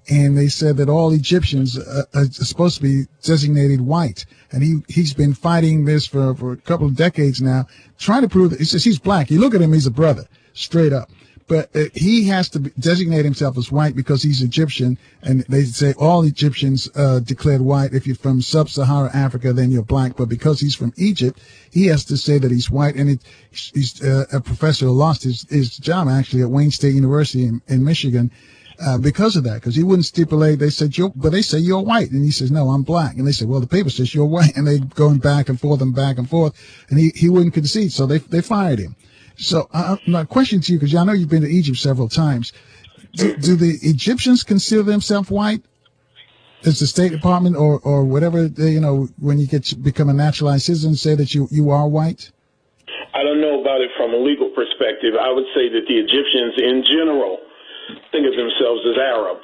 And they said that all Egyptians are supposed to be designated white. And he's been fighting this for a couple of decades now, trying to prove that he says he's black. You look at him, he's a brother, straight up. But he has to designate himself as white because he's Egyptian, and they say all Egyptians declared white. If you're from sub-Saharan Africa, then you're black. But because he's from Egypt, he has to say that he's white. And he's a professor who lost his job actually at Wayne State University in Michigan because of that. Because he wouldn't stipulate. They said they say you're white, and he says no, I'm black. And they said, well, the paper says you're white, and they going back and forth, and he wouldn't concede, so they fired him. So my question to you, because I know you've been to Egypt several times, do the Egyptians consider themselves white? Does the State Department or whatever, when you become a naturalized citizen, say that you are white?
I don't know about it from a legal perspective. I would say that the Egyptians in general think of themselves as Arab.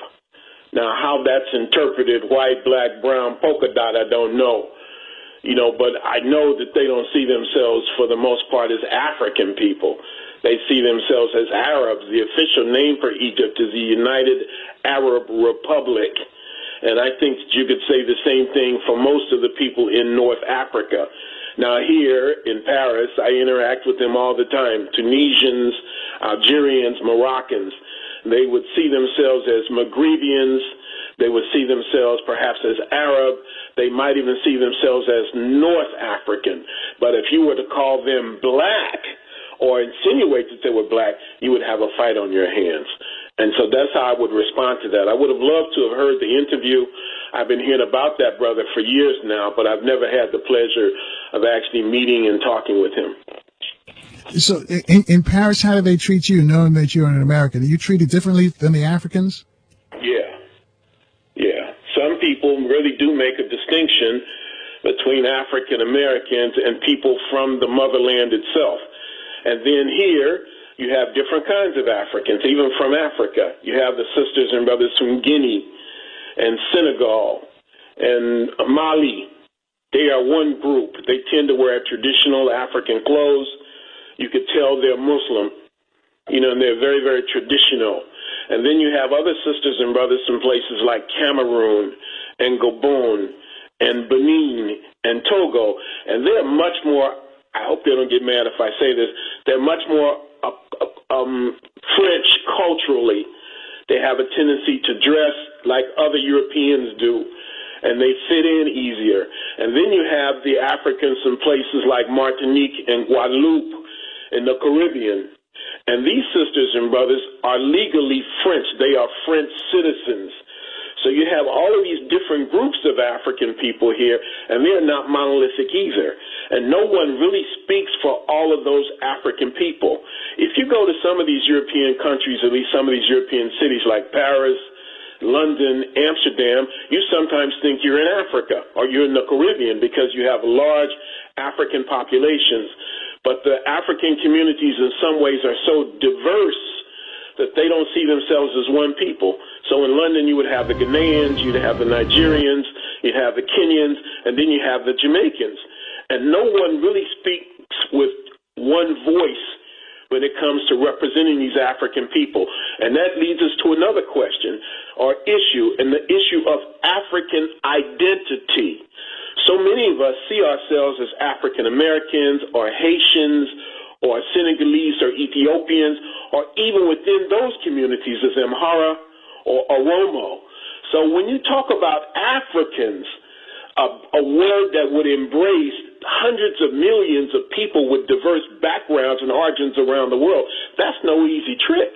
Now, how that's interpreted, white, black, brown, polka dot, I don't know. But I know that they don't see themselves, for the most part, as African people. They see themselves as Arabs. The official name for Egypt is the United Arab Republic. And I think that you could say the same thing for most of the people in North Africa. Now, here in Paris, I interact with them all the time. Tunisians, Algerians, Moroccans. They would see themselves as Maghrebians. They would see themselves perhaps as Arab. They might even see themselves as North African. But if you were to call them black or insinuate that they were black, you would have a fight on your hands. And so that's how I would respond to that. I would have loved to have heard the interview. I've been hearing about that brother for years now, but I've never had the pleasure of actually meeting and talking with him.
So in Paris, how do they treat you, knowing that you're an American? Are you treated differently than the Africans?
Yeah. Some people really do make a distinction between African Americans and people from the motherland itself. And then here, you have different kinds of Africans, even from Africa. You have the sisters and brothers from Guinea and Senegal and Mali. They are one group. They tend to wear traditional African clothes. You could tell they're Muslim, and they're very, very traditional. And then you have other sisters and brothers from places like Cameroon and Gabon and Benin and Togo. And they're much more, I hope they don't get mad if I say this, they're much more French culturally. They have a tendency to dress like other Europeans do, and they fit in easier. And then you have the Africans in places like Martinique and Guadeloupe in the Caribbean. And these sisters and brothers are legally French. They are French citizens. So you have all of these different groups of African people here, and they're not monolithic either. And no one really speaks for all of those African people. If you go to some of these European countries, at least some of these European cities like Paris, London, Amsterdam, you sometimes think you're in Africa or you're in the Caribbean because you have large African populations. But the African communities in some ways are so diverse that they don't see themselves as one people. So in London, you would have the Ghanaians, you'd have the Nigerians, you'd have the Kenyans, and then you have the Jamaicans. And no one really speaks with one voice when it comes to representing these African people. And that leads us to another question or issue, and the issue of African identity. So many of us see ourselves as African Americans or Haitians or Senegalese or Ethiopians, or even within those communities as Amhara or Oromo. So when you talk about Africans, a word that would embrace hundreds of millions of people with diverse backgrounds and origins around the world, that's no easy trick.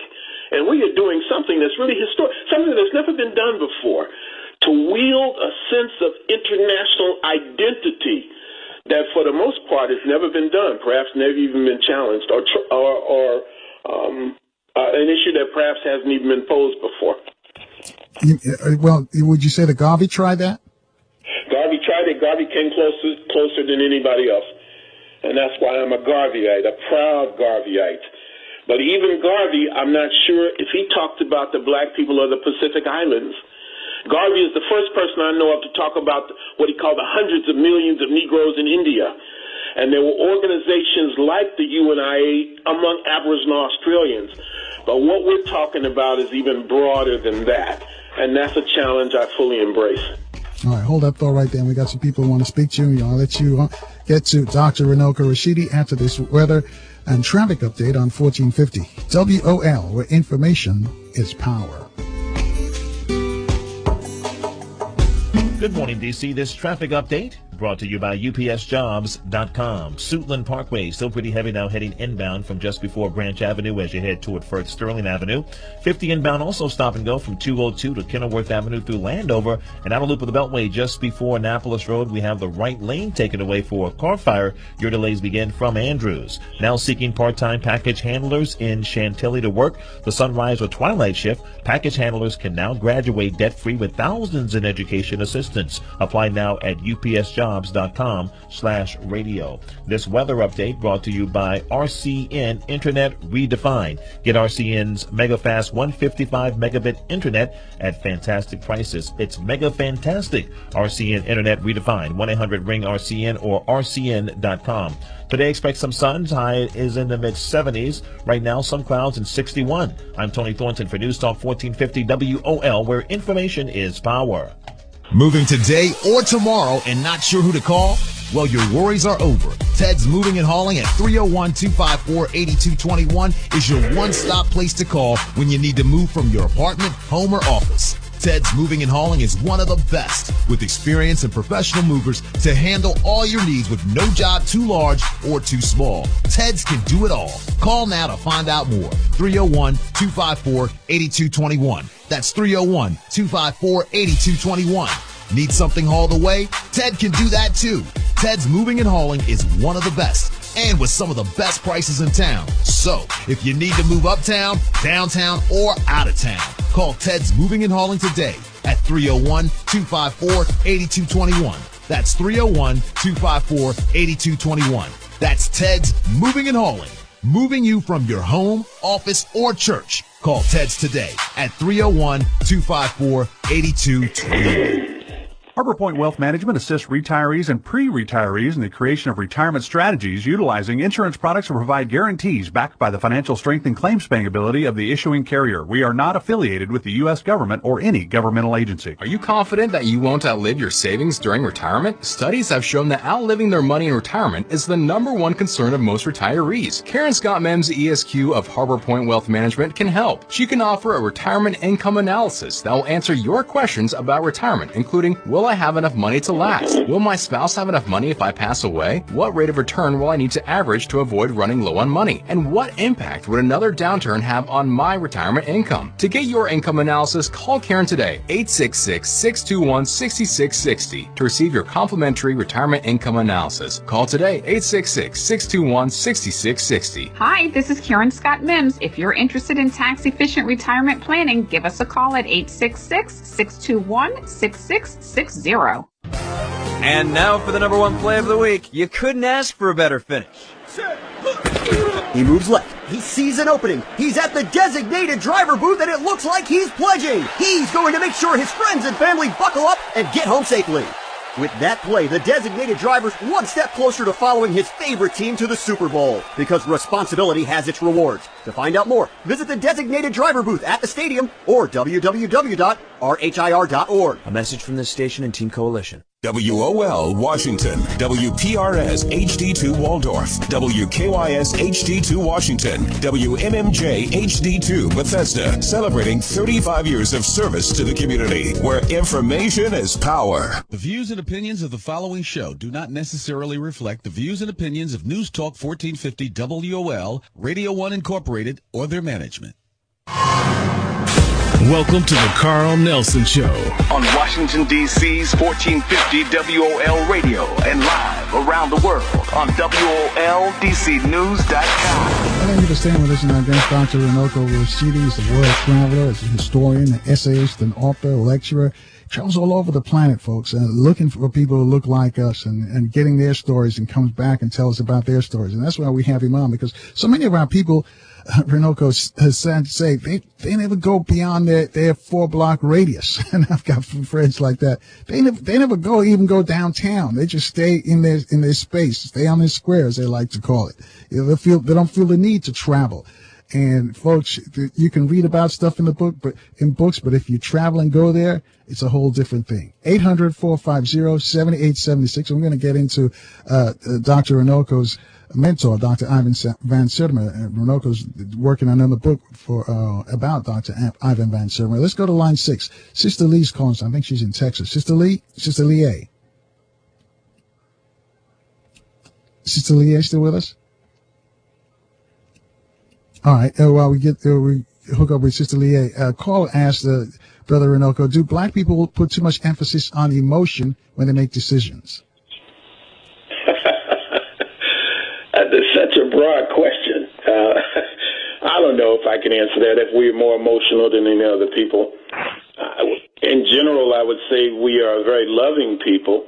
And we are doing something that's really historic, something that's never been done before, to wield a sense of international identity that for the most part has never been done, perhaps never even been challenged, or an issue that perhaps hasn't even been posed before.
Well, would you say that Garvey tried that?
Garvey tried it. Garvey came closer than anybody else. And that's why I'm a Garveyite, a proud Garveyite. But even Garvey, I'm not sure if he talked about the black people of the Pacific Islands. Garvey is the first person I know of to talk about what he called the hundreds of millions of Negroes in India. And there were organizations like the UNIA among Aboriginal Australians. But what we're talking about is even broader than that. And that's a challenge I fully embrace.
All right, hold that thought right there. We got some people who want to speak to you. I'll let you get to Dr. Runoko Rashidi after this weather and traffic update on 1450 WOL, where information is power.
Good morning, D.C. This traffic update brought to you by UPSJobs.com. Suitland Parkway still pretty heavy now heading inbound from just before Branch Avenue as you head toward First Sterling Avenue. 50 inbound also stop and go from 202 to Kenilworth Avenue through Landover. And outer loop of the Beltway just before Annapolis Road, we have the right lane taken away for a car fire. Your delays begin from Andrews. Now seeking part-time package handlers in Chantilly to work the sunrise or twilight shift. Package handlers can now graduate debt-free with thousands in education assistance. Apply now at UPSJobs.com/radio. This weather update brought to you by RCN Internet Redefined. Get RCN's mega fast 155 megabit internet at fantastic prices. It's mega fantastic. RCN Internet Redefined. 1-800-RING-RCN or RCN.com. Today expect some sun. High is in the mid-70s. Right now some clouds and 61. I'm Tony Thornton for News Talk 1450 WOL, where information is power.
Moving today or tomorrow and not sure who to call? Well, your worries are over. Ted's Moving and Hauling at 301-254-8221 is your one-stop place to call when you need to move from your apartment, home, or office. Ted's Moving and Hauling is one of the best, with experience and professional movers to handle all your needs with no job too large or too small. Ted's can do it all. Call now to find out more. 301-254-8221. That's 301-254-8221. Need something hauled away? Ted can do that too. Ted's Moving and Hauling is one of the best, and with some of the best prices in town. So, if you need to move uptown, downtown, or out of town, call Ted's Moving and Hauling today at 301-254-8221. That's 301-254-8221. That's Ted's Moving and Hauling, moving you from your home, office, or church. Call Ted's today at 301-254-8221.
Harbor Point Wealth Management assists retirees and pre-retirees in the creation of retirement strategies utilizing insurance products to provide guarantees backed by the financial strength and claims-paying ability of the issuing carrier. We are not affiliated with the U.S. government or any governmental agency.
Are you confident that you won't outlive your savings during retirement? Studies have shown that outliving their money in retirement is the #1 concern of most retirees. Karen Scott Mems, ESQ of Harbor Point Wealth Management, can help. She can offer a retirement income analysis that will answer your questions about retirement, including, will I have enough money to last? Will my spouse have enough money if I pass away? What rate of return will I need to average to avoid running low on money? And what impact would another downturn have on my retirement income? To get your income analysis, call Karen today, 866-621-6660, to receive your complimentary retirement income analysis. Call today, 866-621-6660.
Hi, this is Karen Scott Mims. If you're interested in tax-efficient retirement planning, give us a call at 866-621-6660.
And now for the #1 play of the week. You couldn't ask for a better finish.
He moves left. He sees an opening. He's at the designated driver booth, and it looks like he's pledging. He's going to make sure his friends and family buckle up and get home safely. With that play, the designated driver's one step closer to following his favorite team to the Super Bowl, because responsibility has its rewards. To find out more, visit the designated driver booth at the stadium or www.rhir.org.
A message from this station and Team Coalition.
WOL Washington, WPRS HD2 Waldorf, WKYS HD2 Washington, WMMJ HD2 Bethesda, celebrating 35 years of service to the community, where information is power.
The views and opinions of the following show do not necessarily reflect the views and opinions of News Talk 1450 WOL, Radio 1 Incorporated, or their management.
Welcome to the Carl Nelson Show
on Washington, D.C.'s 1450 WOL Radio and live around the world on WOLDCnews.com.
Thank you for staying with us tonight. Dr. Runoko Rashidi is a world traveler, is a historian, an essayist, an author, a lecturer. Travels all over the planet, folks, and looking for people who look like us and getting their stories, and comes back and tells us about their stories. And that's why we have him on, because so many of our people, Runoko has said to say, they never go beyond their 4-block radius. And I've got friends like that. They never go downtown. They just stay in their space, stay on their square, as they like to call it. They don't feel the need to travel. And folks, you can read about stuff in the book, but if you travel and go there, it's a whole different thing. 800-450-7876. We're going to get into Dr. Runoko's mentor, Dr. Ivan Van Sertima. Runoko's working on another book about Dr. Ivan Van Sertima. Let's go to line 6. Sister Lee's calling. I think she's in Texas. Sister Lee A. Sister Lee A still with us? All right. While we hook up with Sister Lee, call asked Brother Runoko, do black people put too much emphasis on emotion when they make decisions?
That's such a broad question. I don't know if I can answer that, if we're more emotional than any other people. In general, I would say we are a very loving people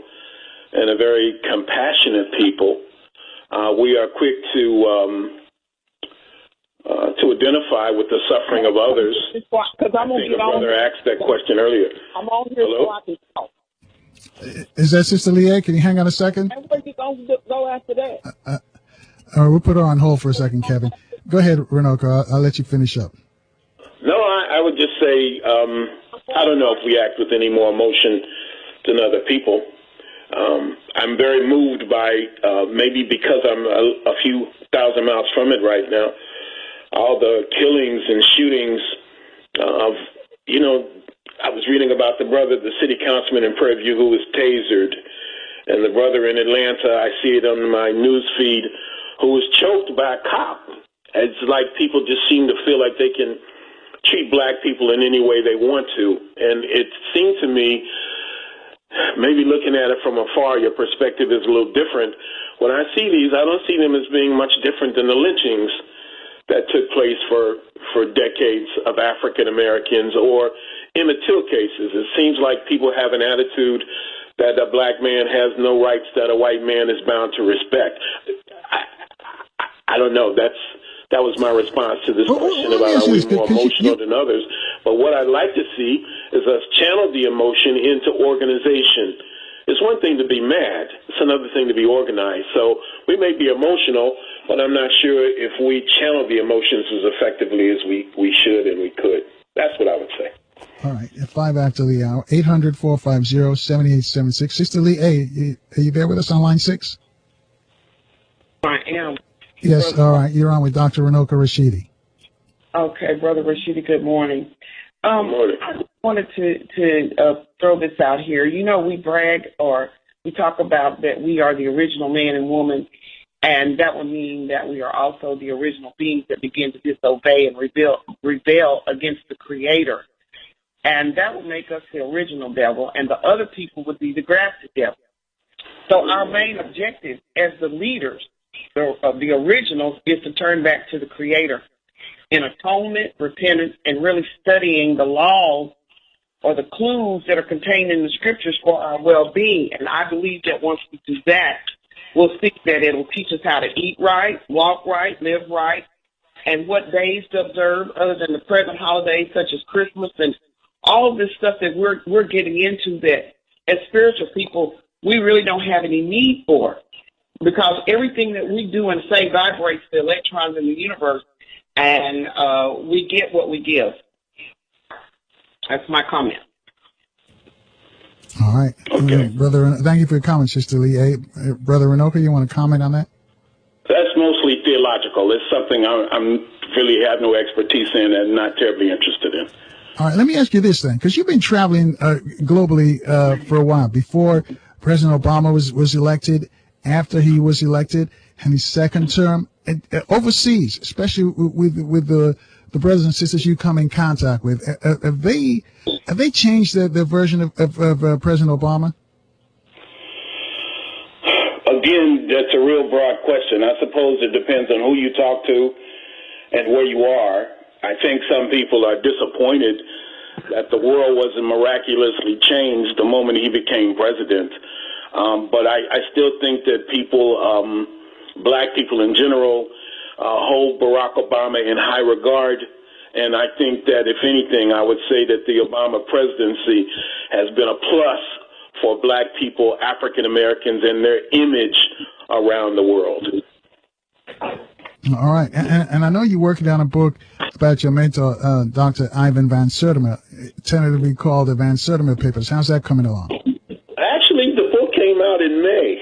and a very compassionate people. We are quick to identify with the suffering of others.
Because I'm
I think a brother asked that question earlier.
I'm on here so I can talk.
Is that Sister Leah? Can you hang on a second?
And where you going to go after that?
All right, we'll put her on hold for a second, Kevin. Go ahead, Runoko. I'll let you finish up.
No, I would just say I don't know if we act with any more emotion than other people. I'm very moved by, maybe because I'm a few thousand miles from it right now, all the killings and shootings of, I was reading about the brother, the city councilman in Prairie View, who was tasered, and the brother in Atlanta, I see it on my news feed, who was choked by a cop. It's like people just seem to feel like they can treat black people in any way they want to. And it seemed to me, maybe looking at it from afar, your perspective is a little different. When I see these, I don't see them as being much different than the lynchings that took place for decades of African Americans, or Emmett Till cases. It seems like people have an attitude that a black man has no rights that a white man is bound to respect. I don't know. That was my response to this question about are we more emotional than others. But what I'd like to see is us channel the emotion into organization. It's one thing to be mad. It's another thing to be organized. So we may be emotional, but I'm not sure if we channel the emotions as effectively as we should and we could. That's what I would say.
All right. At 5 after the hour, 800-450-7876. Sister Lee A., are you there with us on line 6?
I am.
Yes. All right. You're on with Dr. Runoko Rashidi.
Okay, Brother Rashidi, good morning.
Good morning.
I just wanted to throw this out here. We brag or we talk about that we are the original man and woman, and that would mean that we are also the original beings that begin to disobey and rebel against the Creator. And that would make us the original devil, and the other people would be the grafted devil. So our main objective as the leaders of the originals is to turn back to the Creator in atonement, repentance, and really studying the laws or the clues that are contained in the scriptures for our well-being. And I believe that once we do that, we'll see that it'll teach us how to eat right, walk right, live right, and what days to observe other than the present holidays such as Christmas and all of this stuff that we're getting into that as spiritual people we really don't have any need for, because everything that we do and say vibrates the electrons in the universe, and we get what we give. That's my comment.
All right.
Okay.
Brother, thank you for your comment, Sister Lee. Hey, Brother Runoko, you want to comment on that?
That's mostly theological. It's something I'm really have no expertise in and not terribly interested in.
All right. Let me ask you this then, because you've been traveling globally for a while. Before President Obama was elected, after he was elected, and his second term, and overseas, especially with the brothers and sisters you come in contact with, have they changed their version of President Obama?
Again, that's a real broad question. I suppose it depends on who you talk to and where you are. I think some people are disappointed that the world wasn't miraculously changed the moment he became president. But I still think that people, black people in general, hold Barack Obama in high regard. And I think that, if anything, I would say that the Obama presidency has been a plus for black people, African Americans, and their image around the world.
All right. And I know you're working on a book about your mentor, Dr. Ivan Van Sertima, tentatively called the Van Sertima Papers. How's that coming along?
Actually, the book came out in May.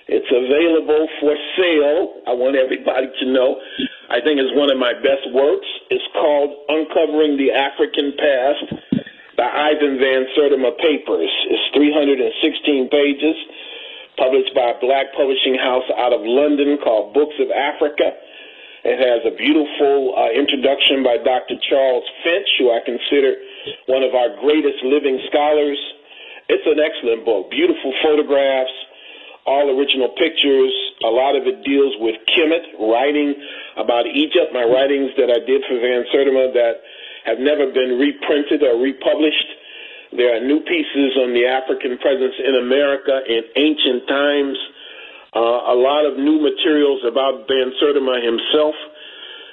It's available for sale. I want everybody to know. I think it's one of my best works. It's called Uncovering the African Past, the Ivan Van Sertima Papers. It's 316 pages, published by a black publishing house out of London called Books of Africa. It has a beautiful introduction by Dr. Charles Finch, who I consider one of our greatest living scholars. It's an excellent book, beautiful photographs, all original pictures. A lot of it deals with Kemet, writing about Egypt, my writings that I did for Van Sertima that have never been reprinted or republished. There are new pieces on the African presence in America in ancient times. A lot of new materials about Van Sertima himself.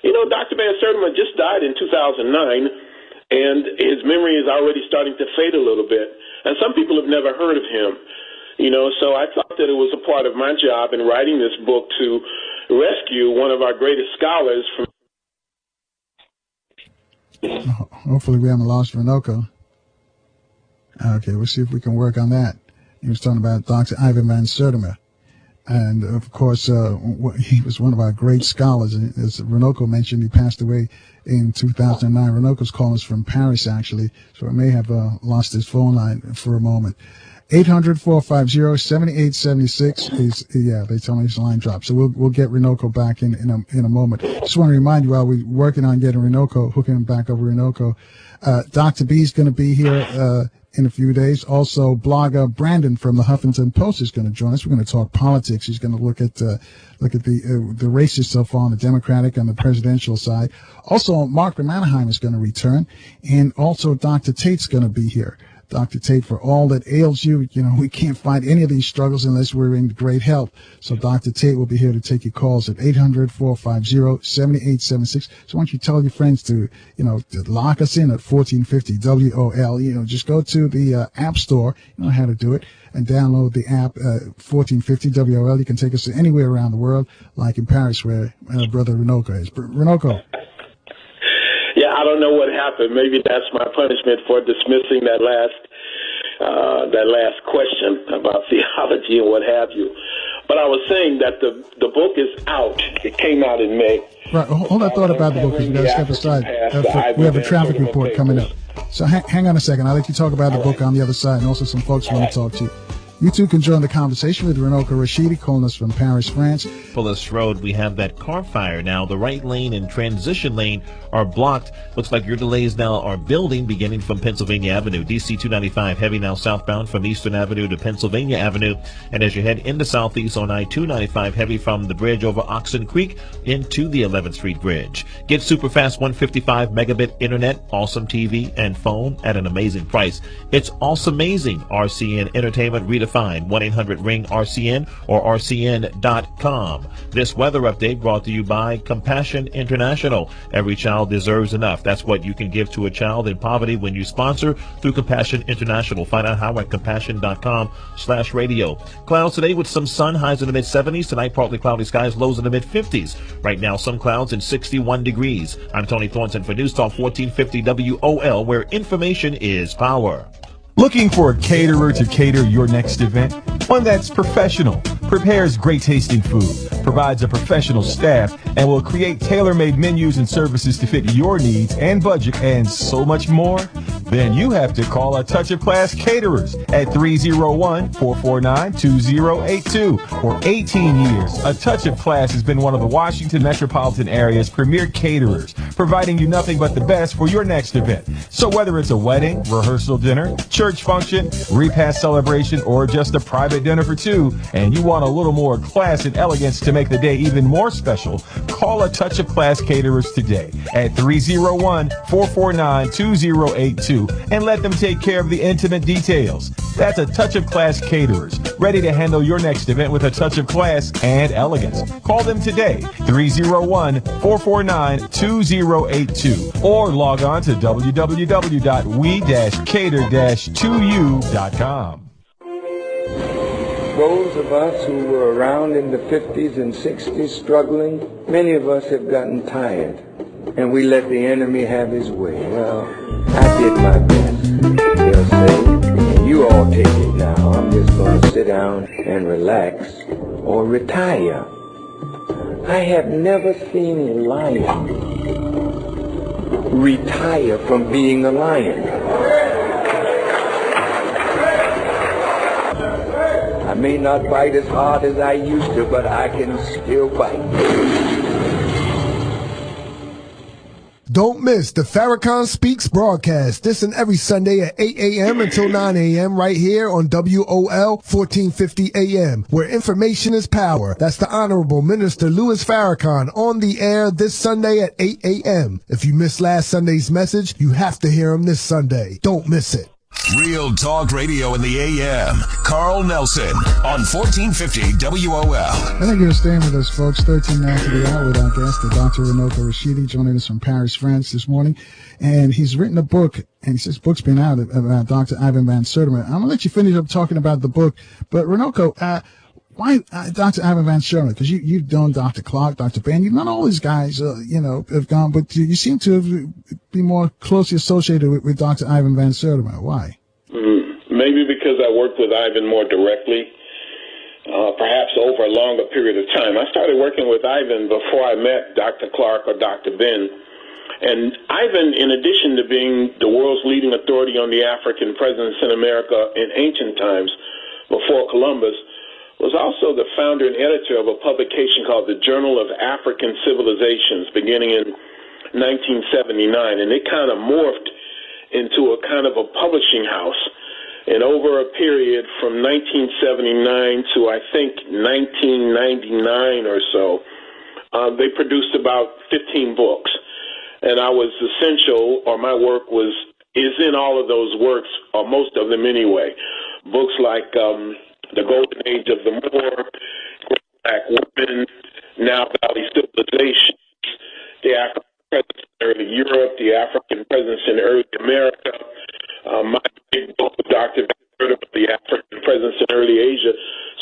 You know, Dr. Van Sertima just died in 2009, and his memory is already starting to fade a little bit. And some people have never heard of him. You know, so I thought that it was a part of my job in writing this book to rescue one of our greatest scholars from.
Hopefully we haven't lost Runoko. Okay, we'll see if we can work on that. He was talking about Dr. Ivan Van Sertima. And, of course, he was one of our great scholars. As Runoko mentioned, he passed away in 2009. Runoko's calling us from Paris, actually, so I may have lost his phone line for a moment. 800-450-7876 is, they tell me his line dropped. So we'll get Runoko back in a moment. Just want to remind you, while we're working on getting Runoko, hooking him back over Runoko, Dr. B is going to be here in a few days. Also, blogger Brandon from the Huffington Post is going to join us. We're going to talk politics. He's going to look at the races so far on the Democratic and the presidential side. Also, Mark Mannerheim is going to return, and also Dr. Tate's going to be here. Dr. Tate, for all that ails you, you know, we can't find any of these struggles unless we're in great health. So Dr. Tate will be here to take your calls at 800-450-7876. So why don't you tell your friends to, you know, to lock us in at 1450 WOL. You know, just go to the App Store, you know how to do it, and download the app 1450 WOL. You can take us anywhere around the world, like in Paris where Brother Runoko is. Runoko.
Yeah, I don't know what happened. Maybe that's my punishment for dismissing that last question about theology and what have you. But I was saying that the book is out. It came out in May.
Right. Hold that thought about the book, because we got to step aside. We have a traffic report coming up. So hang on a second. I'll let you talk about the book on the other side, and also some folks want to talk to you. You too can join the conversation with Runoko Rashidi, calling us from Paris, France.
Pullis Road, we have that car fire now. The right lane and transition lane are blocked. Looks like your delays now are building, beginning from Pennsylvania Avenue. DC 295 heavy now southbound from Eastern Avenue to Pennsylvania Avenue. And as you head into Southeast on I-295 heavy from the bridge over Oxon Creek into the 11th Street Bridge. Get super fast 155 megabit internet, awesome TV and phone at an amazing price. It's awesome-azing. RCN Entertainment redefined. 1-800-RING-RCN or RCN.com. This weather update brought to you by Compassion International. Every child deserves enough. That's what you can give to a child in poverty when you sponsor through Compassion International. Find out how at compassion.com/radio. Clouds today with some sun, highs in the mid-70s. Tonight, partly cloudy skies, lows in the mid-50s. Right now, some clouds and 61 degrees. I'm Tony Thornton for News Talk 1450 WOL, where information is power.
Looking for a caterer to cater your next event? One that's professional, prepares great tasting food, provides a professional staff, and will create tailor-made menus and services to fit your needs and budget, and so much more? Then you have to call A Touch of Class Caterers at 301-449-2082. For 18 years, A Touch of Class has been one of the Washington metropolitan area's premier caterers, providing you nothing but the best for your next event. So whether it's a wedding, rehearsal dinner, church function, repast celebration, or just a private dinner for two, and you want a little more class and elegance to make the day even more special, call A Touch of Class Caterers today at 301-449-2082 and let them take care of the intimate details. That's A Touch of Class Caterers, ready to handle your next event with a touch of class and elegance. Call them today, 301-449-2082, or log on to www.we-cater-2u.com.
Those of us who were around in the 50s and 60s struggling, many of us have gotten tired, and we let the enemy have his way. Well, I did my best, they'll say, and you all take it now. I'm just going to sit down and relax or retire. I have never seen a lion retire from being a lion. I may not bite as hard as I used to, but I can still bite.
Don't miss the Farrakhan Speaks broadcast this and every Sunday at 8 a.m. until 9 a.m. right here on WOL 1450 AM, where information is power. That's the Honorable Minister Louis Farrakhan on the air this Sunday at 8 a.m. If you missed last Sunday's message, you have to hear him this Sunday. Don't miss it.
Real Talk Radio in the AM. Carl Nelson on 1450 WOL.
Thank you for staying with us, folks. 13 minutes to the hour with our guest, Dr. Runoko Rashidi, joining us from Paris, France this morning. And he's written a book, and he says book's been out about Dr. Ivan Van Sertima. I'm going to let you finish up talking about the book. But Runoko, why Dr. Ivan Van Sertima? Because you've known Dr. Clark, Dr. Ben, you've known all these guys, have gone, but you seem to be more closely associated with Dr. Ivan Van Sertima. Why?
Maybe because I worked with Ivan more directly, perhaps over a longer period of time. I started working with Ivan before I met Dr. Clark or Dr. Ben. And Ivan, in addition to being the world's leading authority on the African presence in America in ancient times, before Columbus, was also the founder and editor of a publication called the Journal of African Civilizations, beginning in 1979. And it kind of morphed into a kind of a publishing house. And over a period from 1979 to, I think, 1999 or so, they produced about 15 books. And I was essential, or my work is in all of those works, or most of them anyway. Books like The Golden Age of the Moor, Black Women, Now Valley Civilization, the African presence in early Europe, the African presence in early America, my big book with Dr. Van Sertima, the African presence in early Asia.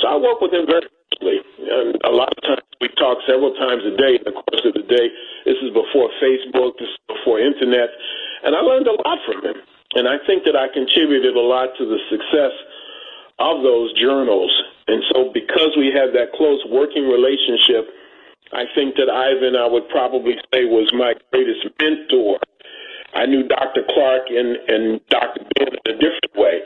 So I work with him very closely. And a lot of times we talk several times a day in the course of the day. This is before Facebook, this is before Internet. And I learned a lot from him. And I think that I contributed a lot to the success of those journals. And so because we had that close working relationship, I think that Ivan, I would probably say, was my greatest mentor. I knew Dr. Clark and Dr. Ben in a different way.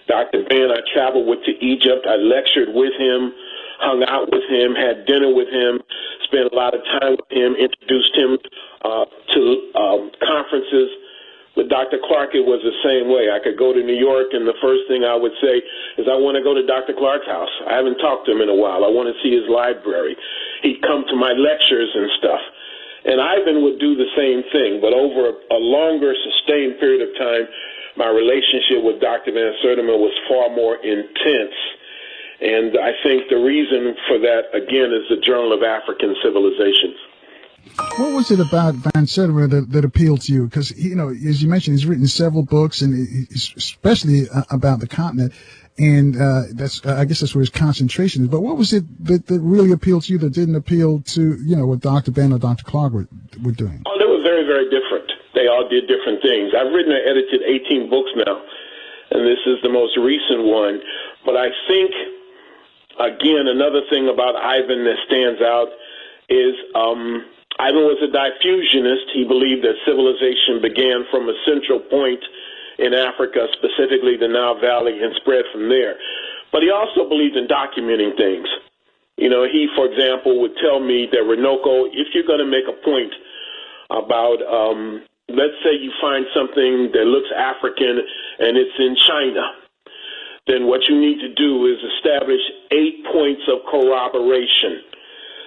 Dr. Ben, I traveled with to Egypt. I lectured with him, hung out with him, had dinner with him, spent a lot of time with him, introduced him to conferences. With Dr. Clark, it was the same way. I could go to New York, and the first thing I would say is, I want to go to Dr. Clark's house. I haven't talked to him in a while. I want to see his library. He'd come to my lectures and stuff. And Ivan would do the same thing, but over a longer, sustained period of time, my relationship with Dr. Van Sertima was far more intense. And I think the reason for that, again, is the Journal of African Civilizations.
What was it about Van Sertima that appealed to you? Because, as you mentioned, he's written several books, and especially about the continent. And I guess that's where his concentration is. But what was it that really appealed to you that didn't appeal to, what Dr. Ben or Dr. Clark were doing?
Oh, they were very, very different. They all did different things. I've written and edited 18 books now, and this is the most recent one. But I think, again, another thing about Ivan that stands out is Ivan was a diffusionist. He believed that civilization began from a central point in Africa, specifically the Nile Valley, and spread from there. But he also believed in documenting things. He, for example, would tell me that, Runoko, if you're going to make a point about, let's say you find something that looks African and it's in China, then what you need to do is establish 8 points of corroboration.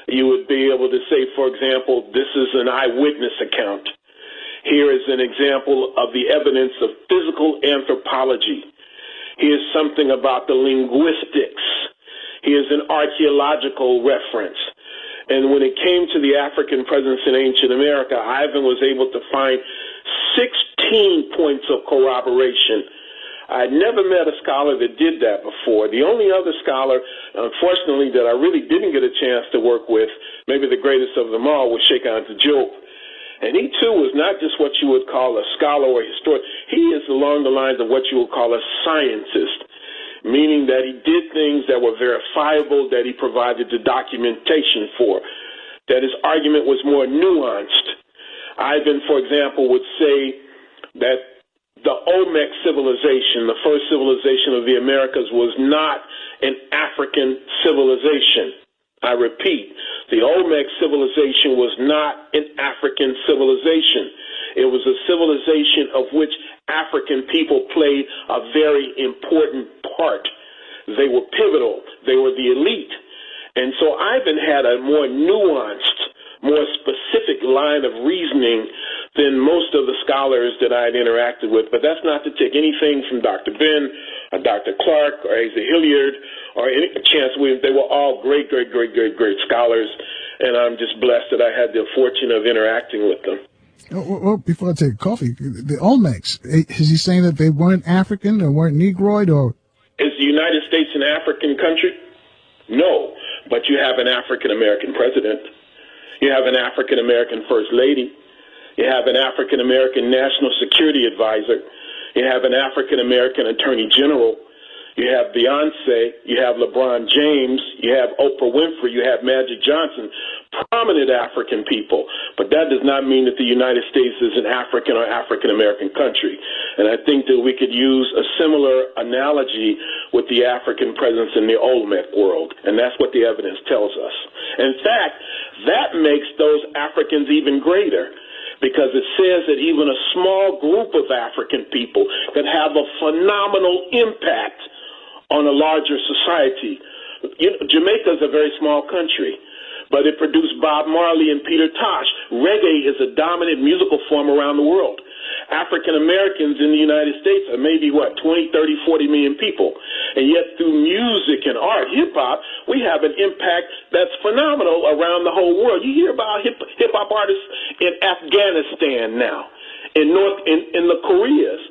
You would be able to say, for example, this is an eyewitness account. Here is an example of the evidence of physical anthropology. Here's something about the linguistics. Here's an archaeological reference. And when it came to the African presence in ancient America, Ivan was able to find 16 points of corroboration. I'd never met a scholar that did that before. The only other scholar unfortunately, that I really didn't get a chance to work with, maybe the greatest of them all, was Sheikh Anta Diop. And he, too, was not just what you would call a scholar or a historian. He is along the lines of what you would call a scientist, meaning that he did things that were verifiable, that he provided the documentation for, that his argument was more nuanced. Ivan, for example, would say that the Olmec civilization, the first civilization of the Americas, was not an African civilization. I repeat, the Olmec civilization was not an African civilization. It was a civilization of which African people played a very important part. They were pivotal. They were the elite. And so Ivan had a more nuanced, more specific line of reasoning than most of the scholars that I had interacted with. But that's not to take anything from Dr. Ben or Dr. Clark or Asa Hilliard or any Chance Williams. They were all great scholars, and I'm just blessed that I had the fortune of interacting with them.
Well, before I take coffee, the Olmecs, is he saying that they weren't African or weren't Negroid? Or
is the United States an African country? No, but you have an African-American president. You have an African-American First Lady. You have an African-American National Security Advisor. You have an African-American Attorney General. You have Beyonce. You have LeBron James. You have Oprah Winfrey. You have Magic Johnson, prominent African people. But that does not mean that the United States is an African or African-American country. And I think that we could use a similar analogy with the African presence in the Olmec world. And that's what the evidence tells us. In fact, that makes those Africans even greater, because it says that even a small group of African people could have a phenomenal impact on a larger society. Jamaica is a very small country, but it produced Bob Marley and Peter Tosh. Reggae is a dominant musical form around the world. African Americans in the United States are maybe, 20, 30, 40 million people. And yet through music and art, hip-hop, we have an impact that's phenomenal around the whole world. You hear about hip-hop artists in Afghanistan now, in the Koreas.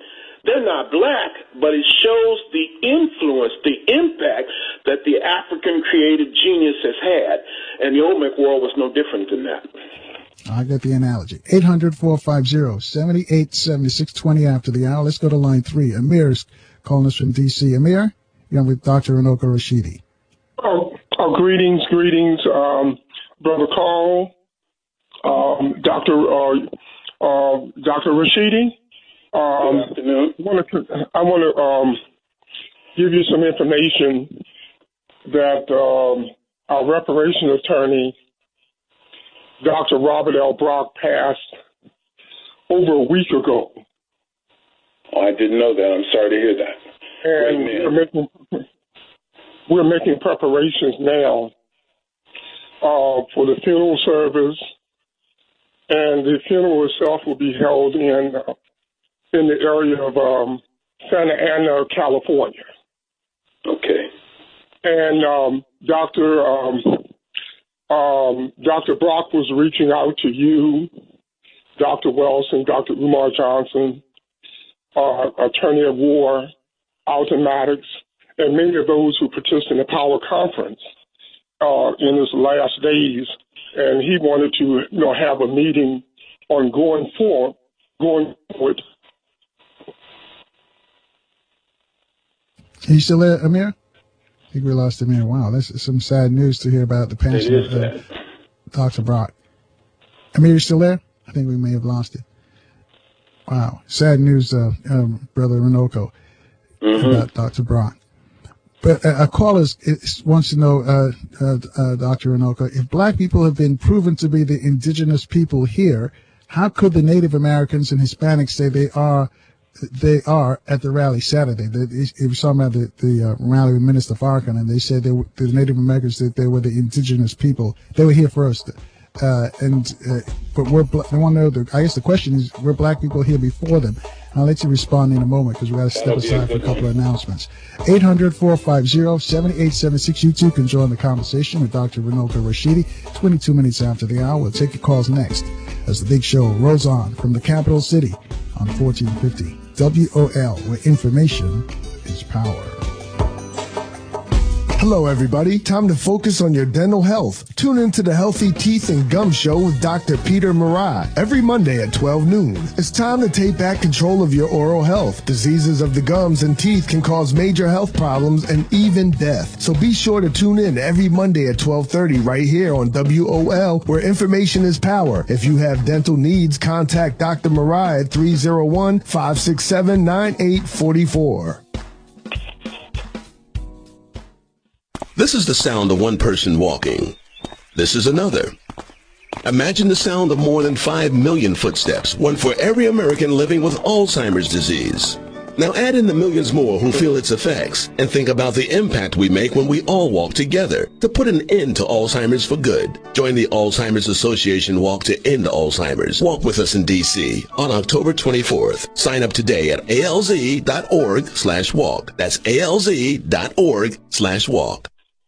They're not black, but it shows the influence, the impact that the African creative genius has had. And the Olmec world was no different than that.
I get the analogy. 800-450-7876, 20 after the hour. Let's go to line 3. Amir's calling us from D.C. Amir, you're With Dr. Runoko Rashidi.
Greetings, Brother Carl, Dr. Rashidi.
Good afternoon.
I want to give you some information that our reparation attorney, Dr. Robert L. Brock, passed over a week ago.
Oh, I didn't know that. I'm sorry to hear that.
And we're making preparations now for the funeral service, and the funeral itself will be held in the area of Santa Ana, California.
Okay.
And Dr. Brock was reaching out to you, Dr. Wilson, Dr. Umar Johnson, Attorney at War, Alton Maddox, and many of those who participated in the Power Conference in his last days. And he wanted to, have a meeting on going forward.
Are you still there, Amir? I think we lost Amir. Wow, that's some sad news to hear about the passing of Dr. Brock. Amir, you still there? I think we may have lost it. Wow, sad news, Brother Runoko, about Dr. Brock. But a caller wants to know, Dr. Runoko, if black people have been proven to be the indigenous people here, how could the Native Americans and Hispanics say they are at the rally Saturday? It was talking about the rally with Minister Farrakhan, and they said the Native Americans that they were the indigenous people. They were here first. But they want to know, I guess the question is, were black people here before them? I'll let you respond in a moment because we got to step aside for a couple of announcements. 800-450-7876. You too can join the conversation with Dr. Runoko Rashidi. 22 minutes after the hour. We'll take your calls next as the big show rolls on from the capital city on 1450 WOL, where information is power.
Hello, everybody. Time to focus on your dental health. Tune into the Healthy Teeth and Gum Show with Dr. Peter Marai every Monday at 12 noon. It's time to take back control of your oral health. Diseases of the gums and teeth can cause major health problems and even death. So be sure to tune in every Monday at 12:30 right here on WOL, where information is power. If you have dental needs, contact Dr. Marai at 301-567-9844.
This is the sound of one person walking. This is another. Imagine the sound of more than 5 million footsteps, one for every American living with Alzheimer's disease. Now add in the millions more who feel its effects, and think about the impact we make when we all walk together to put an end to Alzheimer's for good. Join the Alzheimer's Association Walk to End Alzheimer's. Walk with us in D.C. on October 24th. Sign up today at alz.org/walk. That's alz.org/walk.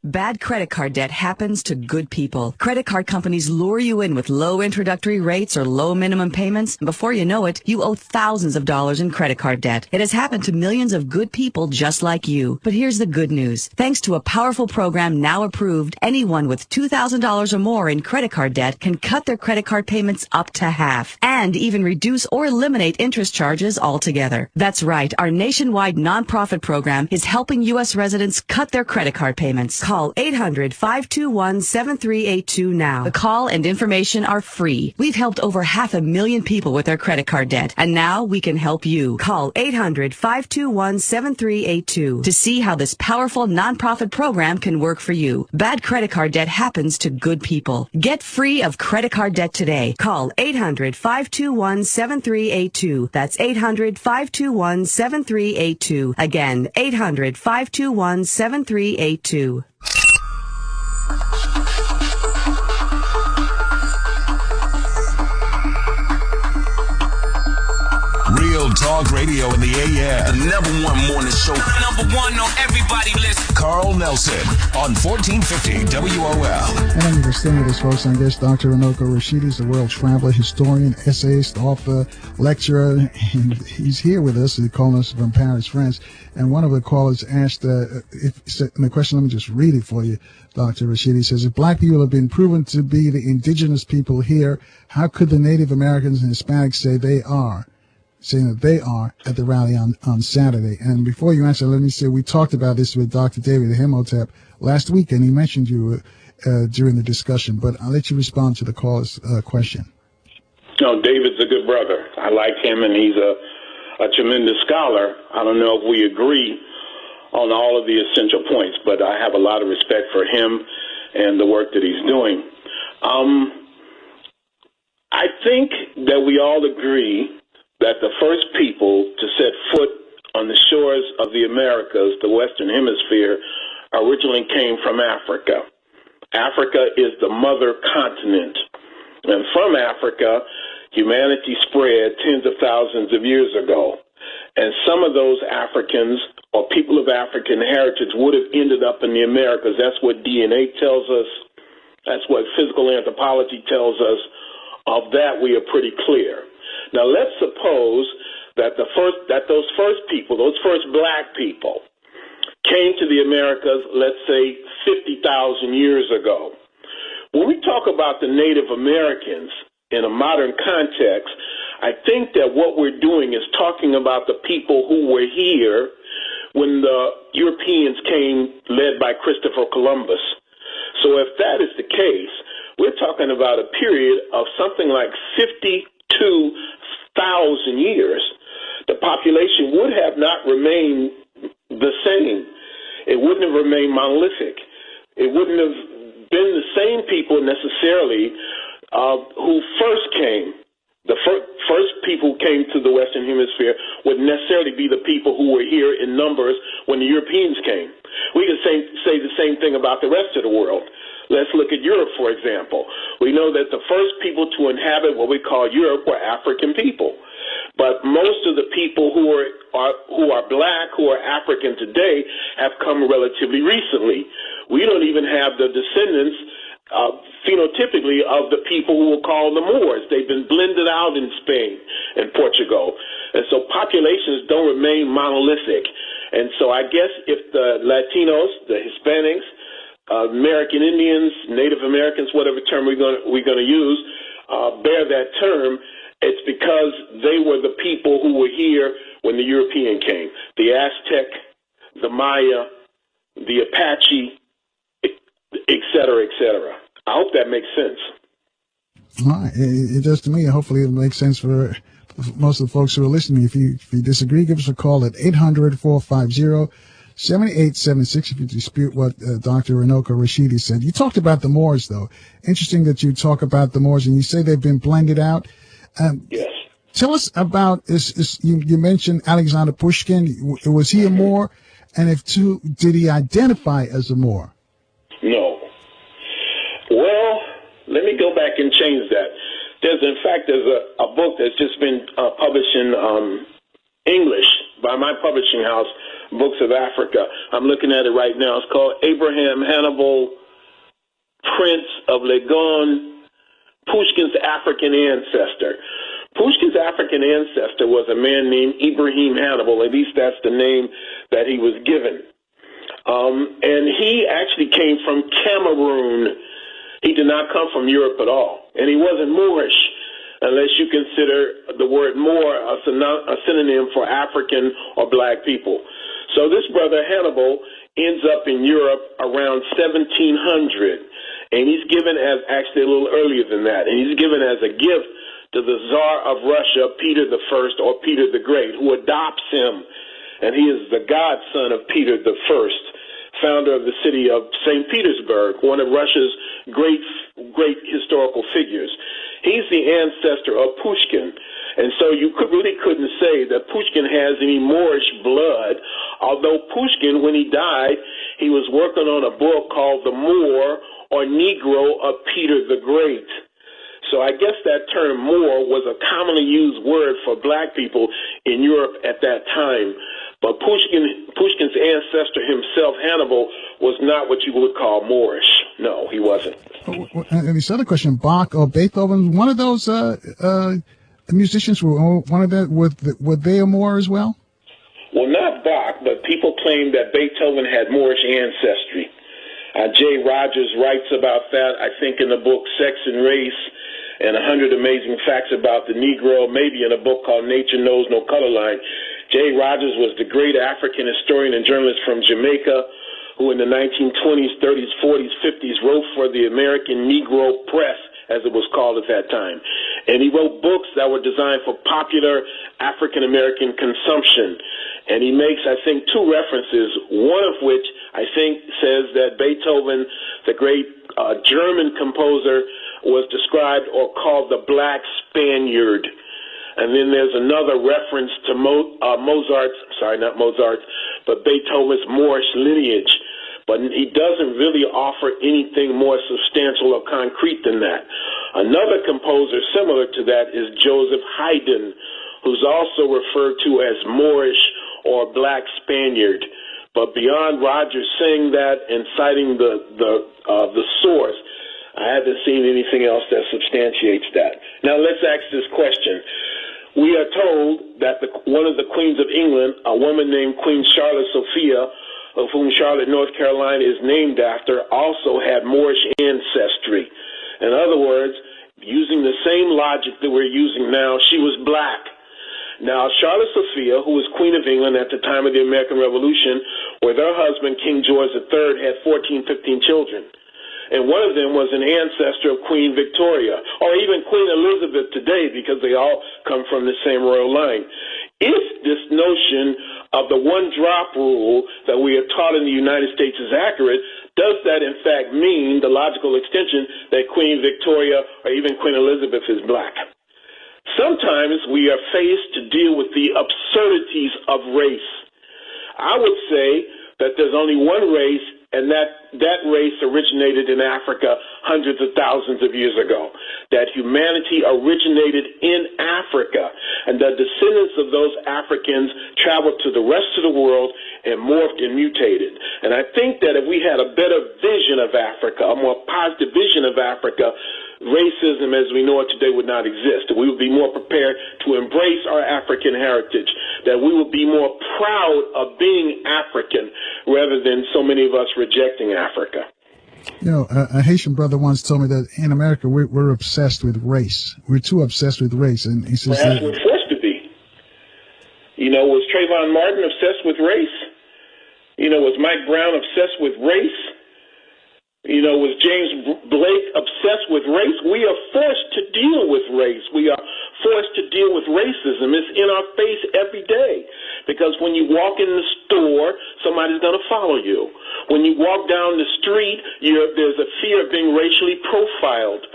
Bad credit card debt happens to good people. Credit card companies lure you in with low introductory rates or low minimum payments, and before you know it, you owe thousands of dollars in credit card debt. It has happened to millions of good people just like you. But here's the good news. Thanks to a powerful program now approved, anyone with $2,000 or more in credit card debt can cut their credit card payments up to half, and even reduce or eliminate interest charges altogether. That's right. Our nationwide nonprofit program is helping U.S. residents cut their credit card payments. Call 800-521-7382 now. The call and information are free. We've helped over 500,000 people with their credit card debt, and now we can help you. Call 800-521-7382 to see how this powerful nonprofit program can work for you. Bad credit card debt happens to good people. Get free of credit card debt today. Call 800-521-7382. That's 800-521-7382. Again, 800-521-7382.
Real Talk Radio in the AM.
The #1 morning show. #1 on everybody list.
Carl Nelson on 1450 WOL.
And distinguished folks, I guess Dr. Runoko Rashidi is a world traveler, historian, essayist, author, lecturer, and he's here with us. He's calling us from Paris, France. And one of the callers asked, the question, let me just read it for you, Dr. Rashidi says, if black people have been proven to be the indigenous people here, how could the Native Americans and Hispanics say they are? Saying that they are at the rally on Saturday. And before you answer, let me say we talked about this with Dr. David Hemotep last week, and he mentioned you during the discussion. But I'll let you respond to the caller's question.
No, David's a good brother. I like him, and he's a tremendous scholar. I don't know if we agree on all of the essential points, but I have a lot of respect for him and the work that he's doing. I think that we all agree that the first people to set foot on the shores of the Americas, the Western Hemisphere, originally came from Africa. Africa is the mother continent. And from Africa, humanity spread tens of thousands of years ago. And some of those Africans or people of African heritage would have ended up in the Americas. That's what DNA tells us. That's what physical anthropology tells us. Of that, we are pretty clear. Now, let's suppose that those first people, those first black people, came to the Americas, let's say, 50,000 years ago. When we talk about the Native Americans in a modern context, I think that what we're doing is talking about the people who were here when the Europeans came, led by Christopher Columbus. So if that is the case, we're talking about a period of something like 52,000 years. The population would have not remained the same. It wouldn't have remained monolithic. It wouldn't have been the same people necessarily who first came. The first people who came to the Western Hemisphere would necessarily be the people who were here in numbers when the Europeans came. We can say the same thing about the rest of the world. Let's look at Europe, for example. We know that the first people to inhabit what we call Europe were African people. But most of the people who are black, who are African today, have come relatively recently. We don't even have the descendants phenotypically of the people who will call the Moors. They've been blended out in Spain and Portugal. And so populations don't remain monolithic. And so I guess if the Latinos, the Hispanics, American Indians, Native Americans, whatever term we're going to use, bear that term, it's because they were the people who were here when the European came. The Aztec, the Maya, the Apache, et cetera, et cetera. I hope that makes sense.
All right. It does to me. Hopefully it makes sense for most of the folks who are listening. If you disagree, give us a call at 800-450-7876 if you dispute what Dr. Runoko Rashidi said. You talked about the Moors, though. Interesting that you talk about the Moors, and you say they've been blended out.
Yes.
Tell us about this. You mentioned Alexander Pushkin. Was he a Moor? And did he identify as a Moor?
No. Well, let me go back and change that. There's a book that's just been published in English by my publishing house, Books of Africa. I'm looking at it right now. It's called Abraham Hannibal, Prince of Legon, Pushkin's African Ancestor. Pushkin's African ancestor was a man named Ibrahim Hannibal. At least that's the name that he was given. And he actually came from Cameroon. He did not come from Europe at all. And he wasn't Moorish, unless you consider the word Moor a synonym for African or black people. So this brother Hannibal ends up in Europe around 1700. And he's given as, actually a little earlier than that, and he's given as a gift to the Tsar of Russia, Peter the First, or Peter the Great, who adopts him. And he is the godson of Peter the First, founder of the city of St. Petersburg, one of Russia's great historical figures. He's the ancestor of Pushkin. And so you really couldn't say that Pushkin has any Moorish blood, although Pushkin, when he died, he was working on a book called The Moor or Negro of Peter the Great. So I guess that term Moor was a commonly used word for black people in Europe at that time. But Pushkin's ancestor himself, Hannibal, was not what you would call Moorish. No, he wasn't.
And this other question, Bach or Beethoven, one of those musicians, were they a Moor as well?
Well, not Bach, but people claim that Beethoven had Moorish ancestry. Jay Rogers writes about that, I think, in the book Sex and Race and 100 Amazing Facts About the Negro, maybe in a book called Nature Knows No Color Line. Jay Rogers was the great African historian and journalist from Jamaica who in the 1920s, 30s, 40s, 50s wrote for the American Negro Press, as it was called at that time. And he wrote books that were designed for popular African-American consumption. And he makes, I think, two references, one of which I think says that Beethoven, the great German composer, was described or called the Black Spaniard. And then there's another reference to Beethoven's Moorish lineage. But he doesn't really offer anything more substantial or concrete than that. Another composer similar to that is Joseph Haydn, who's also referred to as Moorish or Black Spaniard. But beyond Rogers saying that and citing the source, I haven't seen anything else that substantiates that. Now let's ask this question. We are told that one of the queens of England, a woman named Queen Charlotte Sophia, of whom Charlotte, North Carolina is named after, also had Moorish ancestry. In other words, using the same logic that we're using now, she was black. Now, Charlotte Sophia, who was Queen of England at the time of the American Revolution, with her husband, King George III, had 15 children. And one of them was an ancestor of Queen Victoria, or even Queen Elizabeth today, because they all come from the same royal line. If this notion of the one-drop rule that we are taught in the United States is accurate, does that in fact mean the logical extension that Queen Victoria or even Queen Elizabeth is black? Sometimes we are faced to deal with the absurdities of race. I would say that there's only one race, and that race originated in Africa hundreds of thousands of years ago. That humanity originated in Africa, and the descendants of those Africans traveled to the rest of the world and morphed and mutated. And I think that if we had a better vision of Africa, a more positive vision of Africa, racism as we know it today would not exist. That we would be more prepared to embrace our African heritage. That we would be more proud of being African rather than so many of us rejecting Africa.
You know, a Haitian brother once told me that in America we're obsessed with race. We're too obsessed with race, and he says
perhaps we're forced to be. You know, was Trayvon Martin obsessed with race? You know, was Mike Brown obsessed with race? You know, was James Blake obsessed with race? We are forced to deal with race. We are forced to deal with racism. It's in our face every day. Because when you walk in the store, somebody's going to follow you. When you walk down the street, there's a fear of being racially profiled.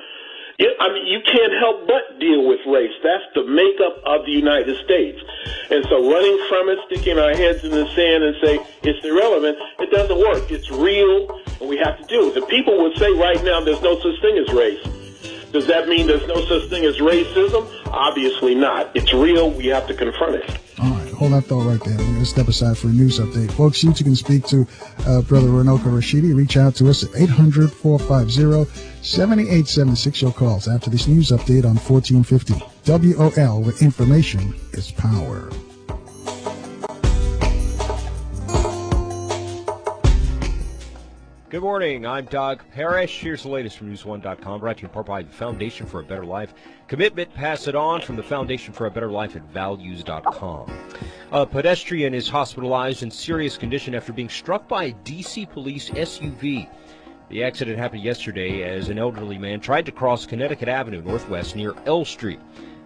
I mean, you can't help but deal with race. That's the makeup of the United States. And so running from it, sticking our heads in the sand and say it's irrelevant, it doesn't work. It's real, and we have to deal with it. People would say right now there's no such thing as race. Does that mean there's no such thing as racism? Obviously not. It's real. We have to confront it.
All right, hold that thought right there. We're going to step aside for a news update. Folks, you can speak to Brother Runoko Rashidi. Reach out to us at 800-450-7876. Your calls after this news update on 1450 WOL, where information is power.
Good morning. I'm Doug Parrish. Here's the latest from News1.com, brought to you in part by the Foundation for a Better Life. Commitment, pass it on from the Foundation for a Better Life at values.com. A pedestrian is hospitalized in serious condition after being struck by a D.C. police SUV. The accident happened yesterday as an elderly man tried to cross Connecticut Avenue Northwest near L Street.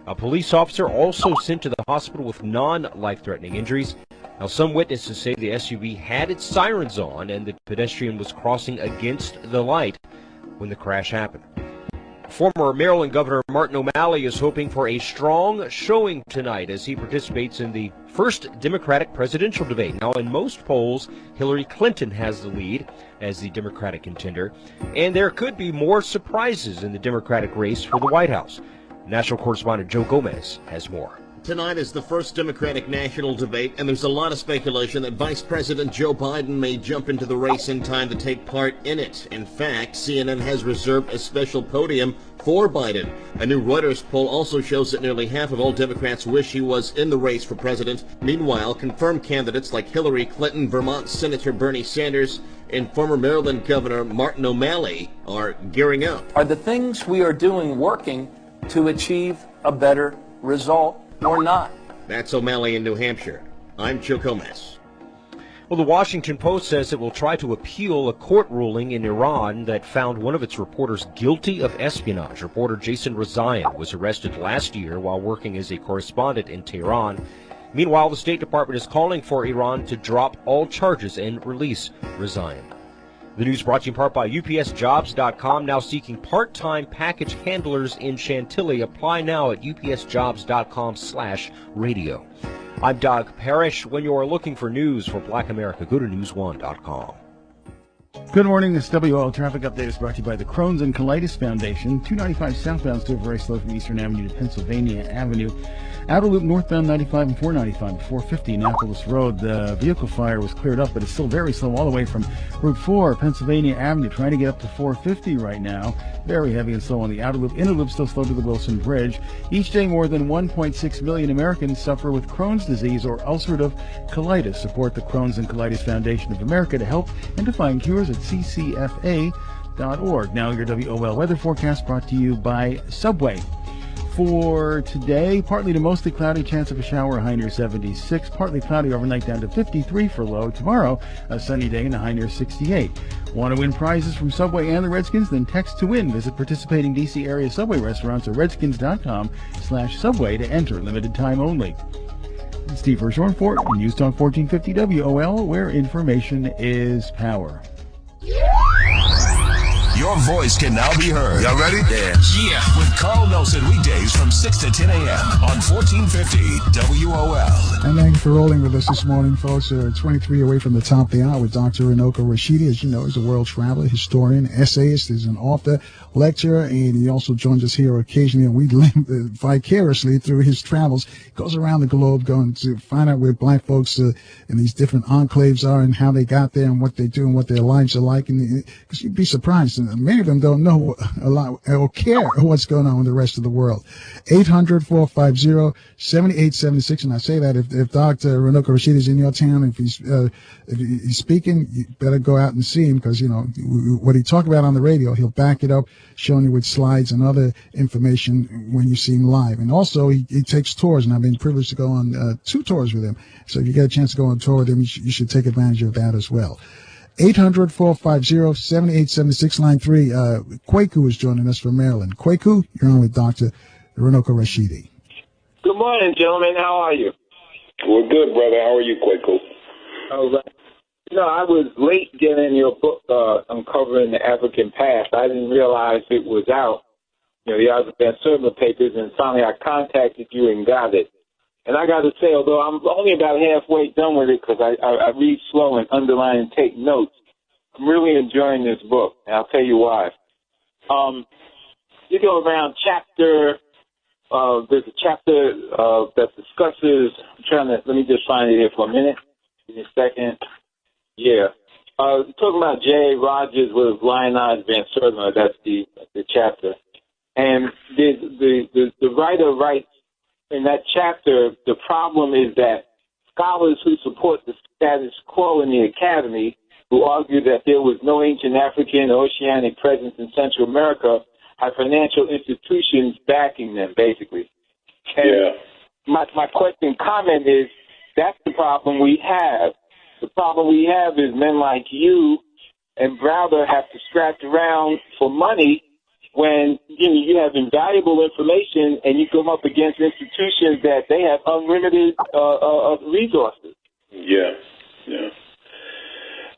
A police officer also sent to the hospital with non-life-threatening injuries. Now, some witnesses say the SUV had its sirens on and the pedestrian was crossing against the light when the crash happened. Former Maryland Governor Martin O'Malley is hoping for a strong showing tonight as he participates in the first Democratic presidential debate. Now, in most polls, Hillary Clinton has the lead as the Democratic contender, and there could be more surprises in the Democratic race for the White House. National correspondent Joe Gomez has more.
Tonight is the first Democratic national debate, and there's a lot of speculation that Vice President Joe Biden may jump into the race in time to take part in it. In fact, CNN has reserved a special podium for Biden. A new Reuters poll also shows that nearly half of all Democrats wish he was in the race for president. Meanwhile, confirmed candidates like Hillary Clinton, Vermont Senator Bernie Sanders, and former Maryland Governor Martin O'Malley are gearing up.
Are the things we are doing working to achieve a better result or not?
That's O'Malley in New Hampshire. I'm Joe Gomez.
Well, the Washington Post says it will try to appeal a court ruling in Iran that found one of its reporters guilty of espionage. Reporter Jason Rezaian was arrested last year while working as a correspondent in Tehran. Meanwhile, the State Department is calling for Iran to drop all charges and release Rezaian. The news brought to you in part by UPSJobs.com, now seeking part-time package handlers in Chantilly. Apply now at UPSJobs.com/radio. I'm Doug Parrish. When you are looking for news for Black America, go to News1.com.
Good morning. This WL Traffic Update is brought to you by the Crohn's and Colitis Foundation. 295 southbound still very slow from Eastern Avenue to Pennsylvania Avenue. Outer Loop northbound 95 and 495 to 450 Annapolis Road. The vehicle fire was cleared up, but it's still very slow all the way from Route 4, Pennsylvania Avenue. Trying to get up to 450 right now. Very heavy and slow on the outer loop. Inner loop still slow to the Wilson Bridge. Each day, more than 1.6 million Americans suffer with Crohn's disease or ulcerative colitis. Support the Crohn's and Colitis Foundation of America to help and to find cures at ccfa.org. Now your WOL weather forecast brought to you by Subway. For today, partly to mostly cloudy, chance of a shower, high near 76. Partly cloudy overnight down to 53 for low. Tomorrow, a sunny day and a high near 68. Want to win prizes from Subway and the Redskins? Then text to win. Visit participating D.C. area Subway restaurants at redskins.com/Subway to enter. Limited time only. Steve Hirshhorn for News Talk 1450 WOL, where information is power.
Your voice can now be heard.
Y'all ready?
Yeah. With Carl Nelson weekdays from 6 to 10 a.m. on 1450 WOL.
And thank you for rolling with us this morning, folks. 23 away from the top of the hour with Dr. Runoko Rashidi. As you know, he's a world traveler, historian, essayist, he's an author, lecturer, and he also joins us here occasionally, and we live vicariously through his travels. He goes around the globe going to find out where black folks in these different enclaves are and how they got there and what they do and what their lives are like. And because you'd be surprised. many of them don't know a lot or care what's going on in the rest of the world. 800-450-7876. And I say that if Dr. Runoko Rashidi is in your town, if he's speaking, you better go out and see him, because, you know, what he talked about on the radio, he'll back it up, showing you with slides and other information when you see him live. And also, he takes tours, and I've been privileged to go on 2 tours with him. So if you get a chance to go on tour with him, you should take advantage of that as well. 800-450-7876, line 3. Kwaku is joining us from Maryland. Kwaku, you're on with Dr. Runoko Rashidi.
Good morning, gentlemen. How are you?
We're good, brother. How are you, Kwaku?
All right. You know, I was late getting your book, Uncovering the African Past. I didn't realize it was out, you know, the Sertima papers, and finally I contacted you and got it. And I got to say, although I'm only about halfway done with it because I read slow and underline and take notes, I'm really enjoying this book, and I'll tell you why. You go around chapter, there's a chapter that discusses, let me just find it here for a minute. Give me a second. Yeah. Talking about J. Rogers with Lionized Van Sertima, that's the chapter. And the writer writes in that chapter, the problem is that scholars who support the status quo in the academy, who argue that there was no ancient African or oceanic presence in Central America, have financial institutions backing them, basically. And my question, comment is, that's the problem we have. The problem we have is men like you and Browder have to scratch around for money when you have invaluable information and you come up against institutions that they have unlimited resources.
Yeah.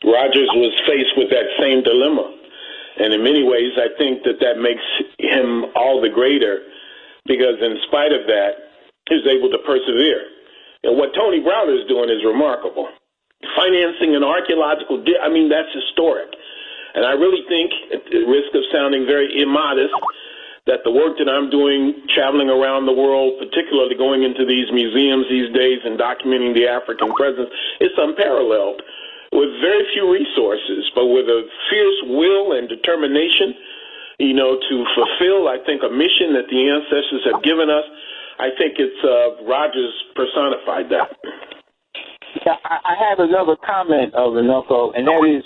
Rogers was faced with that same dilemma. And in many ways, I think that makes him all the greater, because in spite of that, he was able to persevere. And what Tony Browder is doing is remarkable. Financing an archaeological that's historic. And I really think, at the risk of sounding very immodest, that the work that I'm doing, traveling around the world, particularly going into these museums these days and documenting the African presence, is unparalleled, with very few resources, but with a fierce will and determination, to fulfill, I think, a mission that the ancestors have given us. I think it's Rogers personified that.
I have another comment, Runoko, and that is,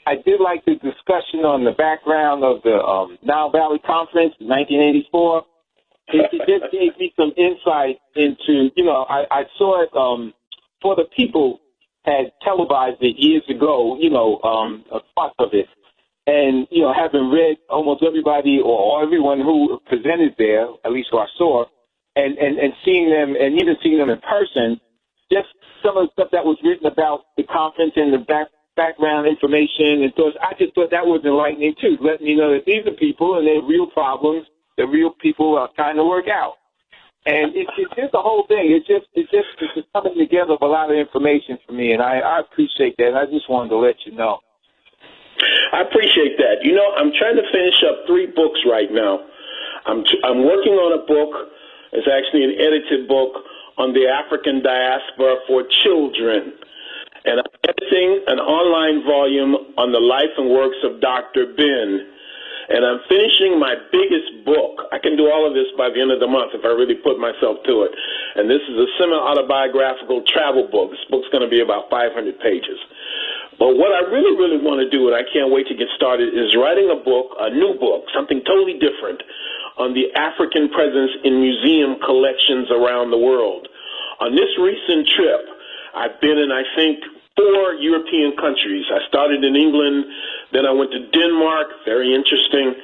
I did like the discussion on the background of the Nile Valley Conference in 1984. It just gave me some insight into, I saw it, For the People had televised it years ago, a part of it. And, having read almost everybody or everyone who presented there, at least who I saw, and seeing them, and even seeing them in person, just some of the stuff that was written about the conference and the background information and thoughts, I just thought that was enlightening too, letting me know that these are people and they have real problems that real people are trying to work out. And it's just the whole thing. It's just coming together of a lot of information for me, and I appreciate that. And I just wanted to let you know.
I appreciate that. I'm trying to finish up 3 books right now. I'm working on a book. It's actually an edited book on the African diaspora for children. And I'm editing an online volume on the life and works of Dr. Ben. And I'm finishing my biggest book. I can do all of this by the end of the month if I really put myself to it. And this is a semi-autobiographical travel book. This book's going to be about 500 pages. But what I really, really want to do, and I can't wait to get started, is writing a book, a new book, something totally different, on the African presence in museum collections around the world. On this recent trip, I've been in, I think, 4 European countries. I started in England, then I went to Denmark, very interesting,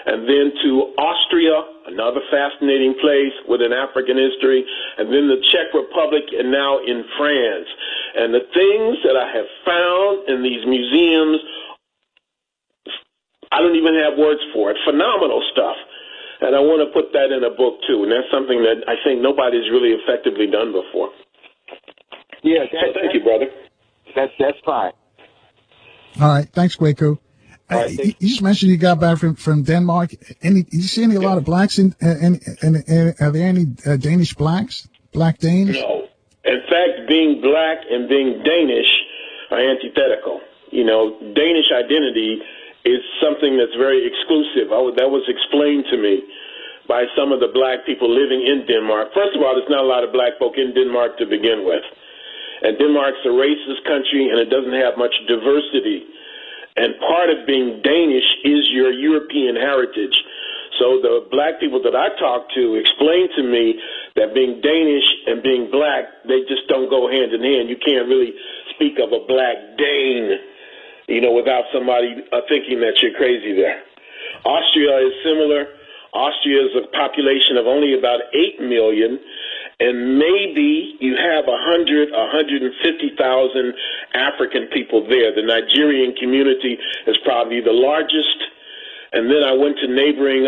and then to Austria, another fascinating place with an African history, and then the Czech Republic, and now in France. And the things that I have found in these museums, I don't even have words for it. Phenomenal stuff. And I want to put that in a book, too, and that's something that I think nobody's really effectively done before.
Yeah,
so thank you, brother.
That's fine.
All right, thanks, Kwaku. You just mentioned you got back from Denmark. Did you see a lot of blacks and are there any Danish blacks? Black Danes?
No. In fact, being black and being Danish are antithetical. Danish identity is something that's very exclusive. That was explained to me by some of the black people living in Denmark. First of all, there's not a lot of black folk in Denmark to begin with. And Denmark's a racist country, and it doesn't have much diversity. And part of being Danish is your European heritage. So the black people that I talked to explained to me that being Danish and being black, they just don't go hand in hand. You can't really speak of a black Dane, without somebody thinking that you're crazy there. Austria is similar. Austria is a population of only about 8 million, and maybe you have 150,000 African people there. The Nigerian community is probably the largest. And then I went to neighboring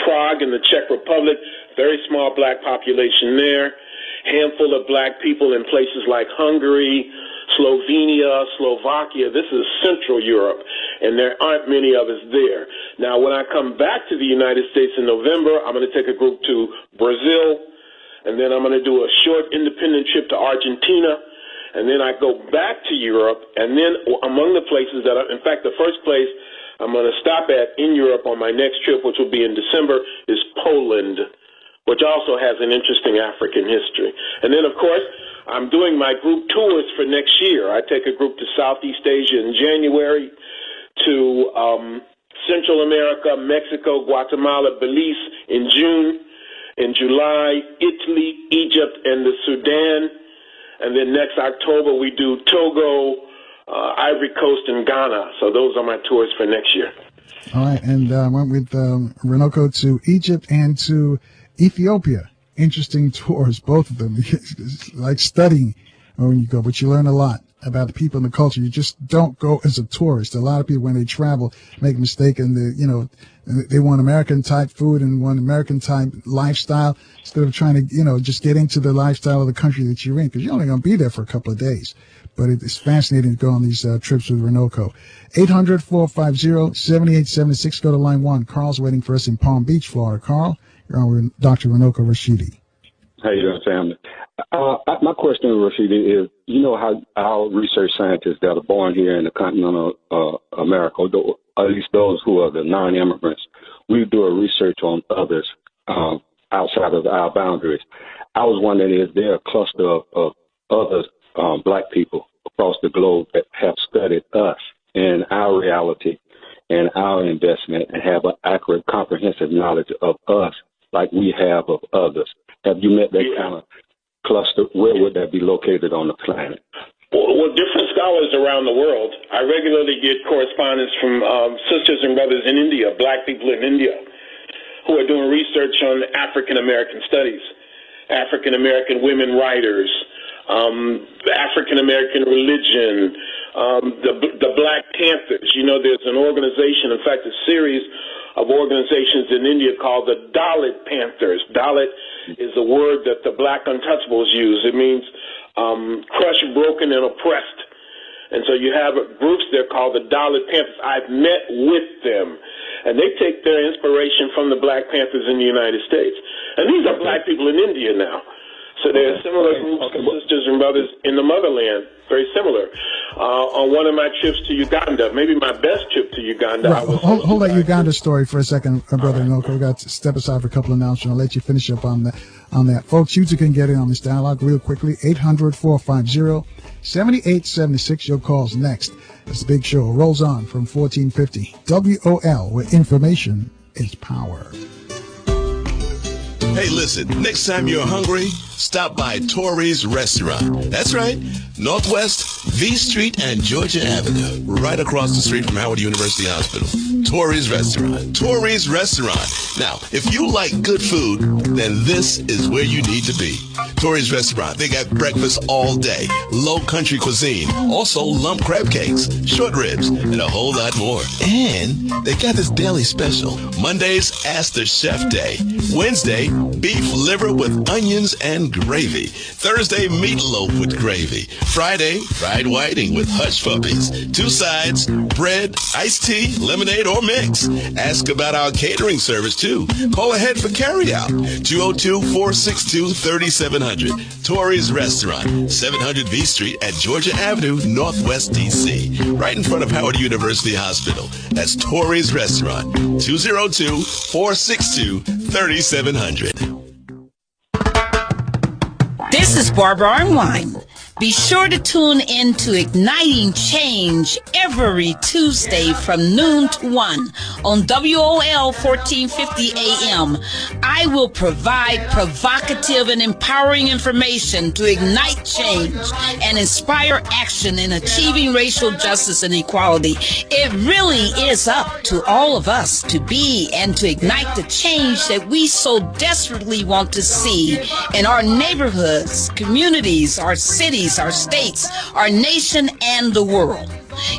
Prague in the Czech Republic, very small black population there, handful of black people in places like Hungary, Slovenia, Slovakia. This is Central Europe, and there aren't many of us there. Now, when I come back to the United States in November, I'm going to take a group to Brazil, and then I'm going to do a short independent trip to Argentina, and then I go back to Europe, and then among the places that in fact, the first place I'm going to stop at in Europe on my next trip, which will be in December, is Poland, which also has an interesting African history. And then, of course, I'm doing my group tours for next year. I take a group to Southeast Asia in January, to Central America, Mexico, Guatemala, Belize in June. In July, Italy, Egypt, and the Sudan. And then next October, we do Togo, Ivory Coast, and Ghana. So those are my tours for next year.
All right, and went with Runoko to Egypt and to Ethiopia. Interesting tours, both of them. It's like studying when you go, but you learn a lot about the people and the culture. You just don't go as a tourist. A lot of people, when they travel, make a mistake, and they want American-type food and want American-type lifestyle instead of trying to, just get into the lifestyle of the country that you're in, because you're only going to be there for a couple of days. But it's fascinating to go on these trips with Runoko. 800-450-7876. Go to line 1. Carl's waiting for us in Palm Beach, Florida. Carl, you're on with Dr. Runoko Rashidi.
How you doing, family? My question, Rashidi, is, how our research scientists that are born here in the continental America, at least those who are the non-immigrants, we do a research on others outside of our boundaries. I was wondering, is there a cluster of other black people across the globe that have studied us and our reality and our investment and have an accurate, comprehensive knowledge of us like we have of others? Have you met that kind of cluster? Where would that be located on the planet?
Well, different scholars around the world. I regularly get correspondence from sisters and brothers in India, black people in India, who are doing research on African-American studies, African-American women writers, African-American religion, the Black Panthers. There's an organization, in fact, a series of organizations in India called the Dalit Panthers. Dalit is a word that the Black Untouchables use. It means crushed, broken, and oppressed. And so you have groups there called the Dalit Panthers. I've met with them, and they take their inspiration from the Black Panthers in the United States. And these are black people in India now. So there are similar groups of sisters and brothers in the motherland, very similar. On one of my trips to Uganda, maybe my best trip to Uganda.
Right. Hold that Uganda story for a second, Brother Runoko. We've got to step aside for a couple of announcements. I'll let you finish up on that. Folks, you two can get in on this dialogue real quickly. 800-450-7876. Your call's next. It's the big show. It rolls on from 1450 WOL, where information is power.
Hey, listen, next time you're hungry, stop by Tori's Restaurant. That's right, Northwest V Street and Georgia Avenue, right across the street from Howard University Hospital. Tori's Restaurant. Tori's Restaurant. Now, if you like good food, then this is where you need to be. Tori's Restaurant. They got breakfast all day, low country cuisine, also lump crab cakes, short ribs, and a whole lot more. And they got this daily special. Mondays, Ask the Chef Day. Wednesday, beef liver with onions and gravy. Thursday, meatloaf with gravy. Friday, fried whiting with hush puppies. 2 sides, bread, iced tea, lemonade, or mix. Ask about our catering service, too. Call ahead for carryout. 202-462-3700. 3700. Torrey's Restaurant, 700 V Street at Georgia Avenue, Northwest D.C., right in front of Howard University Hospital. That's Torrey's Restaurant, 202-462-3700.
This is Barbara Arnwine. Be sure to tune in to Igniting Change every Tuesday from noon to 1 on WOL 1450 AM. I will provide provocative and empowering information to ignite change and inspire action in achieving racial justice and equality. It really is up to all of us to be and to ignite the change that we so desperately want to see in our neighborhoods, communities, our cities, our states, our nation, and the world.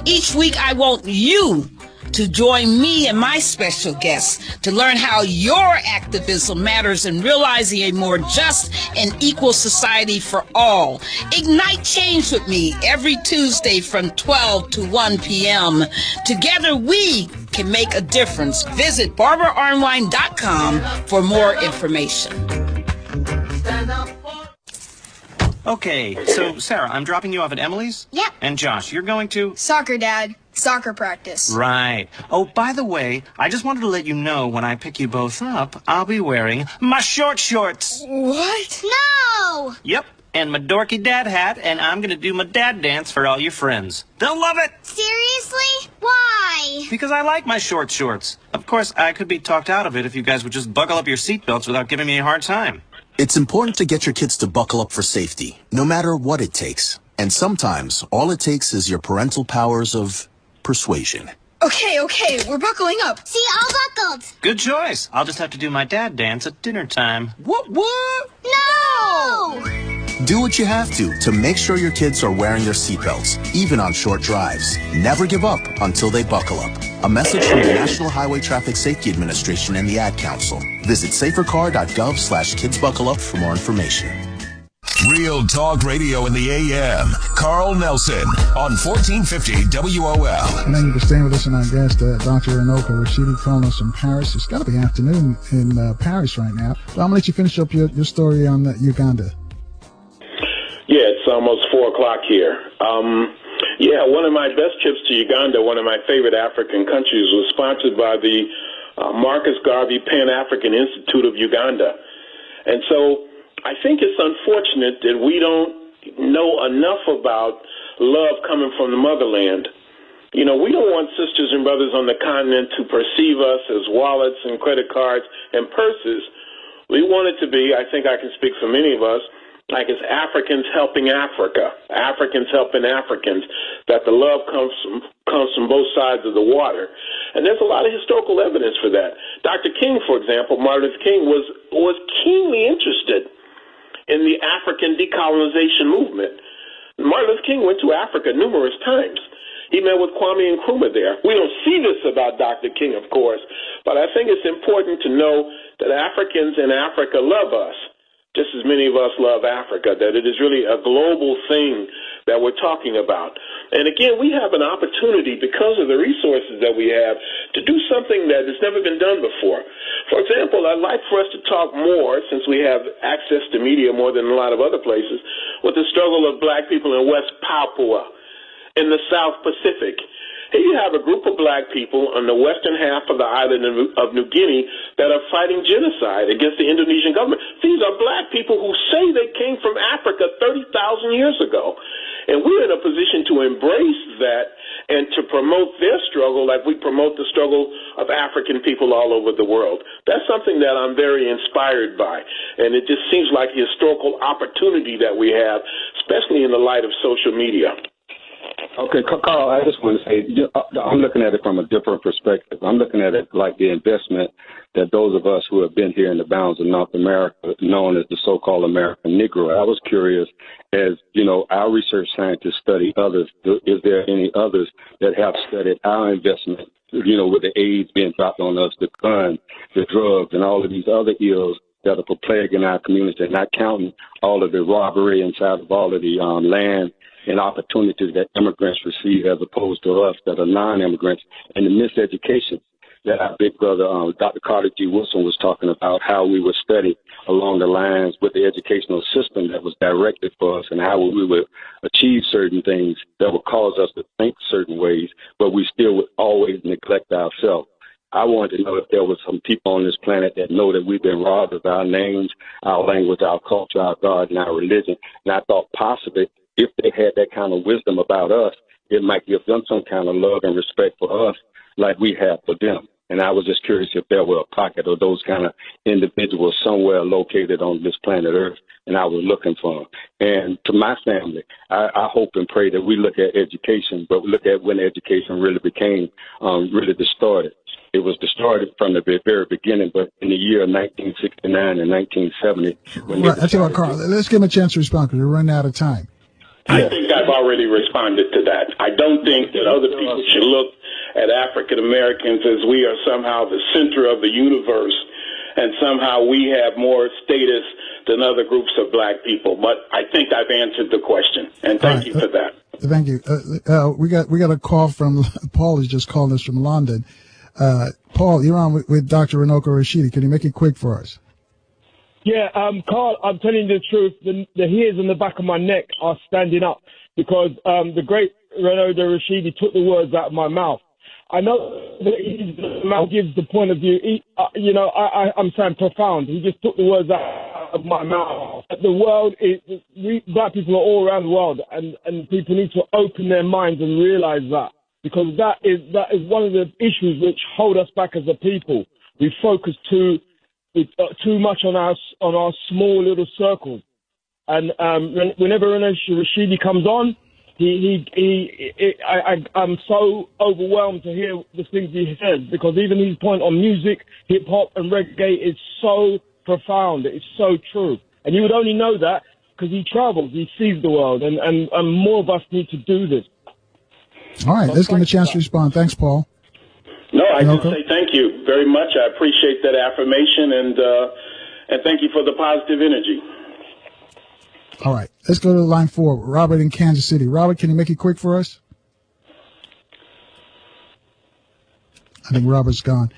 Each week, I want you to join me and my special guests to learn how your activism matters in realizing a more just and equal society for all. Ignite change with me every Tuesday from 12 to 1 p.m. Together, we can make a difference. Visit barbaraarnwine.com for more information.
Okay, so Sarah, I'm dropping you off at Emily's?
Yep.
And Josh, you're going to?
Soccer, Dad. Soccer practice.
Right. Oh, by the way, I just wanted to let you know when I pick you both up, I'll be wearing my short shorts.
What? No!
Yep, and my dorky dad hat, and I'm going to do my dad dance for all your friends. They'll love it!
Seriously? Why?
Because I like my short shorts. Of course, I could be talked out of it if you guys would just buckle up your seatbelts without giving me a hard time.
It's important to get your kids to buckle up for safety, no matter what it takes. And sometimes, all it takes is your parental powers of persuasion.
Okay, we're buckling up. See, all buckled.
Good choice. I'll just have to do my dad dance at dinner time.
What?
No!
Do what you have to make sure your kids are wearing their seatbelts, even on short drives. Never give up until they buckle up. A message from the National Highway Traffic Safety Administration and the Ad Council. Visit safercar.gov/kidsbuckleup for more information.
Real Talk Radio in the AM. Carl Nelson on 1450 WOL.
And thank you for staying with us and our guest, Dr. Runoko Rashidi, calling us from Paris. It's got to be afternoon in Paris right now. But I'm going to let you finish up your story on Uganda.
Yeah, it's almost 4 o'clock here. One of my best trips to Uganda, one of my favorite African countries, was sponsored by the Marcus Garvey Pan-African Institute of Uganda. And so I think it's unfortunate that we don't know enough about love coming from the motherland. You know, we don't want sisters and brothers on the continent to perceive us as wallets and credit cards and purses. We want it to be, I think I can speak for many of us, like it's Africans helping Africa, Africans helping Africans, that the love comes from both sides of the water. And there's a lot of historical evidence for that. Dr. King, for example, Martin Luther King, was keenly interested in the African decolonization movement. Martin Luther King went to Africa numerous times. He met with Kwame Nkrumah there. We don't see this about Dr. King, of course, but I think it's important to know that Africans in Africa love us, just as many of us love Africa, that it is really a global thing that we're talking about. And again, we have an opportunity, because of the resources that we have, to do something that has never been done before. For example, I'd like for us to talk more, since we have access to media more than a lot of other places, with the struggle of black people in West Papua, in the South Pacific. Here you have a group of black people on the western half of the island of New Guinea that are fighting genocide against the Indonesian government. These are black people who say they came from Africa 30,000 years ago. And we're in a position to embrace that and to promote their struggle like we promote the struggle of African people all over the world. That's something that I'm very inspired by. And it just seems like a historical opportunity that we have, especially in the light of social media.
Okay, Carl, I just want to say, I'm looking at it from a different perspective. I'm looking at it like the investment that those of us who have been here in the bounds of North America, known as the so-called American Negro. I was curious, as, you know, our research scientists study others. Is there any others that have studied our investment, you know, with the AIDS being dropped on us, the guns, the drugs, and all of these other ills that are plaguing our community, not counting all of the robbery inside of all of the land and opportunities that immigrants receive as opposed to us that are non-immigrants, and the miseducation. that our big brother, Dr. Carter G. Wilson, was talking about, how we would study along the lines with the educational system that was directed for us and how we would achieve certain things that would cause us to think certain ways, but we still would always neglect ourselves. I wanted to know if there was some people on this planet that know that we've been robbed of our names, our language, our culture, our God, and our religion. And I thought possibly if they had that kind of wisdom about us, it might give them some kind of love and respect for us like we have for them. And I was just curious if there were a pocket of those kind of individuals somewhere located on this planet Earth, and I was looking for them. And to my family, I hope and pray that we look at education, but we look at when education really became really distorted. It was distorted from the very beginning, but in the year 1969 and 1970.
Right. I tell you what, Carl, let's give him a chance to respond because we're running out of time.
I think I've already responded to that. I don't think that other people should look at African Americans as we are somehow the center of the universe and somehow we have more status than other groups of black people. But I think I've answered the question, and thank you for that.
Thank you. We got a call from Paul. Is just calling us from London. Paul, you're on with Dr. Runoko Rashidi. Can you make it quick for us?
Yeah, Carl, I'm telling you the truth. The hairs on the back of my neck are standing up because the great Runoko Rashidi took the words out of my mouth. I know that his mouth gives the point of view. I'm saying profound. He just took the words out of my mouth. The world black people are all around the world, and people need to open their minds and realize that, because that is one of the issues which hold us back as a people. We focus too much on our small little circles, and whenever Rashidi comes on, I'm so overwhelmed to hear the things he says, because even his point on music, hip hop, and reggae is so profound. It's so true, and you would only know that because he travels, he sees the world, and more of us need to do this.
All right, let's give him a chance to respond. Thanks, Paul.
No, I just say thank you very much. I appreciate that affirmation, and thank you for the positive energy.
All right, let's go to line 4. Robert in Kansas City. Robert, can you make it quick for us? I think Robert's gone.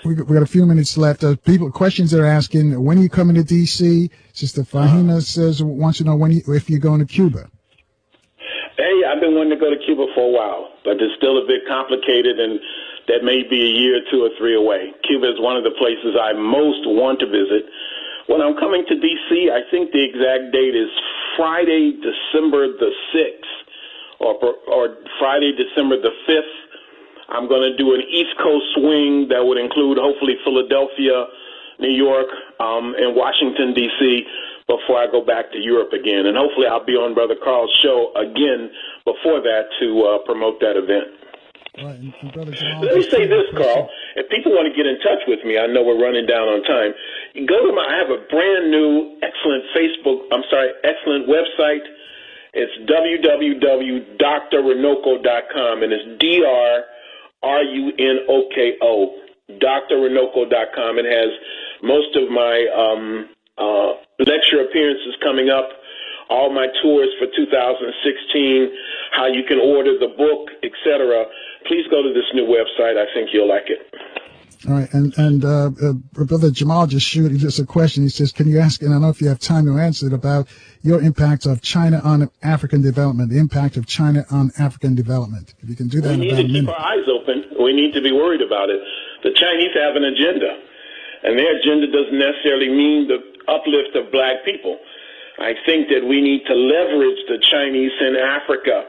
We got a few minutes left. Questions they're asking: when are you coming to D.C.? Sister Fahima wants to know if you're going to Cuba.
Hey, I've been wanting to go to Cuba for a while, but it's still a bit complicated, and that may be a year, 2 or 3 away. Cuba is one of the places I most want to visit. When I'm coming to D.C., I think the exact date is Friday, December the 6th, or Friday, December the 5th. I'm going to do an East Coast swing that would include hopefully Philadelphia, New York, and Washington, D.C., before I go back to Europe again. And hopefully I'll be on Brother Carl's show again before that to promote that event.
Right, and Brother Jamal,
let me say this, Carl. If people want to get in touch with me, I know we're running down on time. I have a brand new, excellent excellent website. It's www.drrunoko.com, and it's DRRUNOKO, drrunoko.com. It has most of my lecture appearances coming up, all my tours for 2016, how you can order the book, etc. Please go to this new website. I think you'll like it.
All right, and Brother Jamal just shooting just a question. He says, can you ask, and I don't know if you have time to answer it, about your impact of China on African development, the impact of China on African development. If you can do that in about a minute. We need to keep our eyes open. We need to be worried about it. The Chinese have an agenda, and their agenda doesn't necessarily mean the uplift of black people. I think that we need to leverage the Chinese in Africa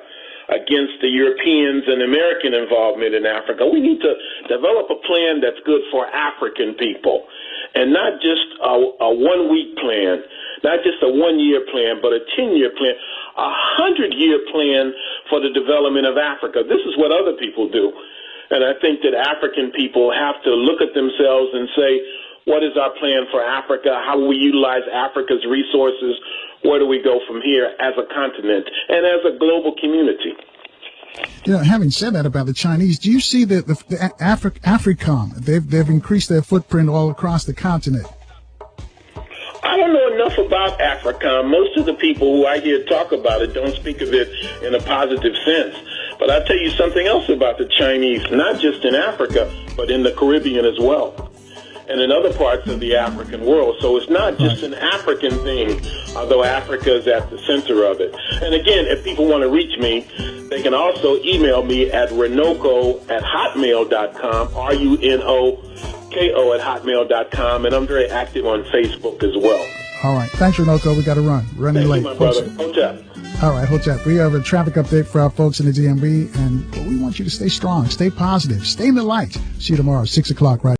against the Europeans and American involvement in Africa. We need to develop a plan that's good for African people, and not just a 1-week plan, not just a 1-year plan, but a 10-year plan, a 100-year plan for the development of Africa. This is what other people do. And I think that African people have to look at themselves and say, what is our plan for Africa? How will we utilize Africa's resources? Where do we go from here as a continent and as a global community? You know, having said that about the Chinese, do you see that the AFRICOM, they've increased their footprint all across the continent?
I don't know enough about AFRICOM. Most of the people who I hear talk about it don't speak of it in a positive sense. But I'll tell you something else about the Chinese, not just in Africa, but in the Caribbean as well, and in other parts of the African world. So it's not just an African thing, although Africa is at the center of it. And again, if people want to reach me, they can also email me at runoko@hotmail.com, runoko@hotmail.com, and I'm very active on Facebook as well.
All right. Thanks, Runoko. We got to run. Running late.
Thank you, my brother. Hotep.
All right, Hotep. We have a traffic update for our folks in the DMV, and we want you to stay strong, stay positive, stay in the light. See you tomorrow, 6 o'clock, right?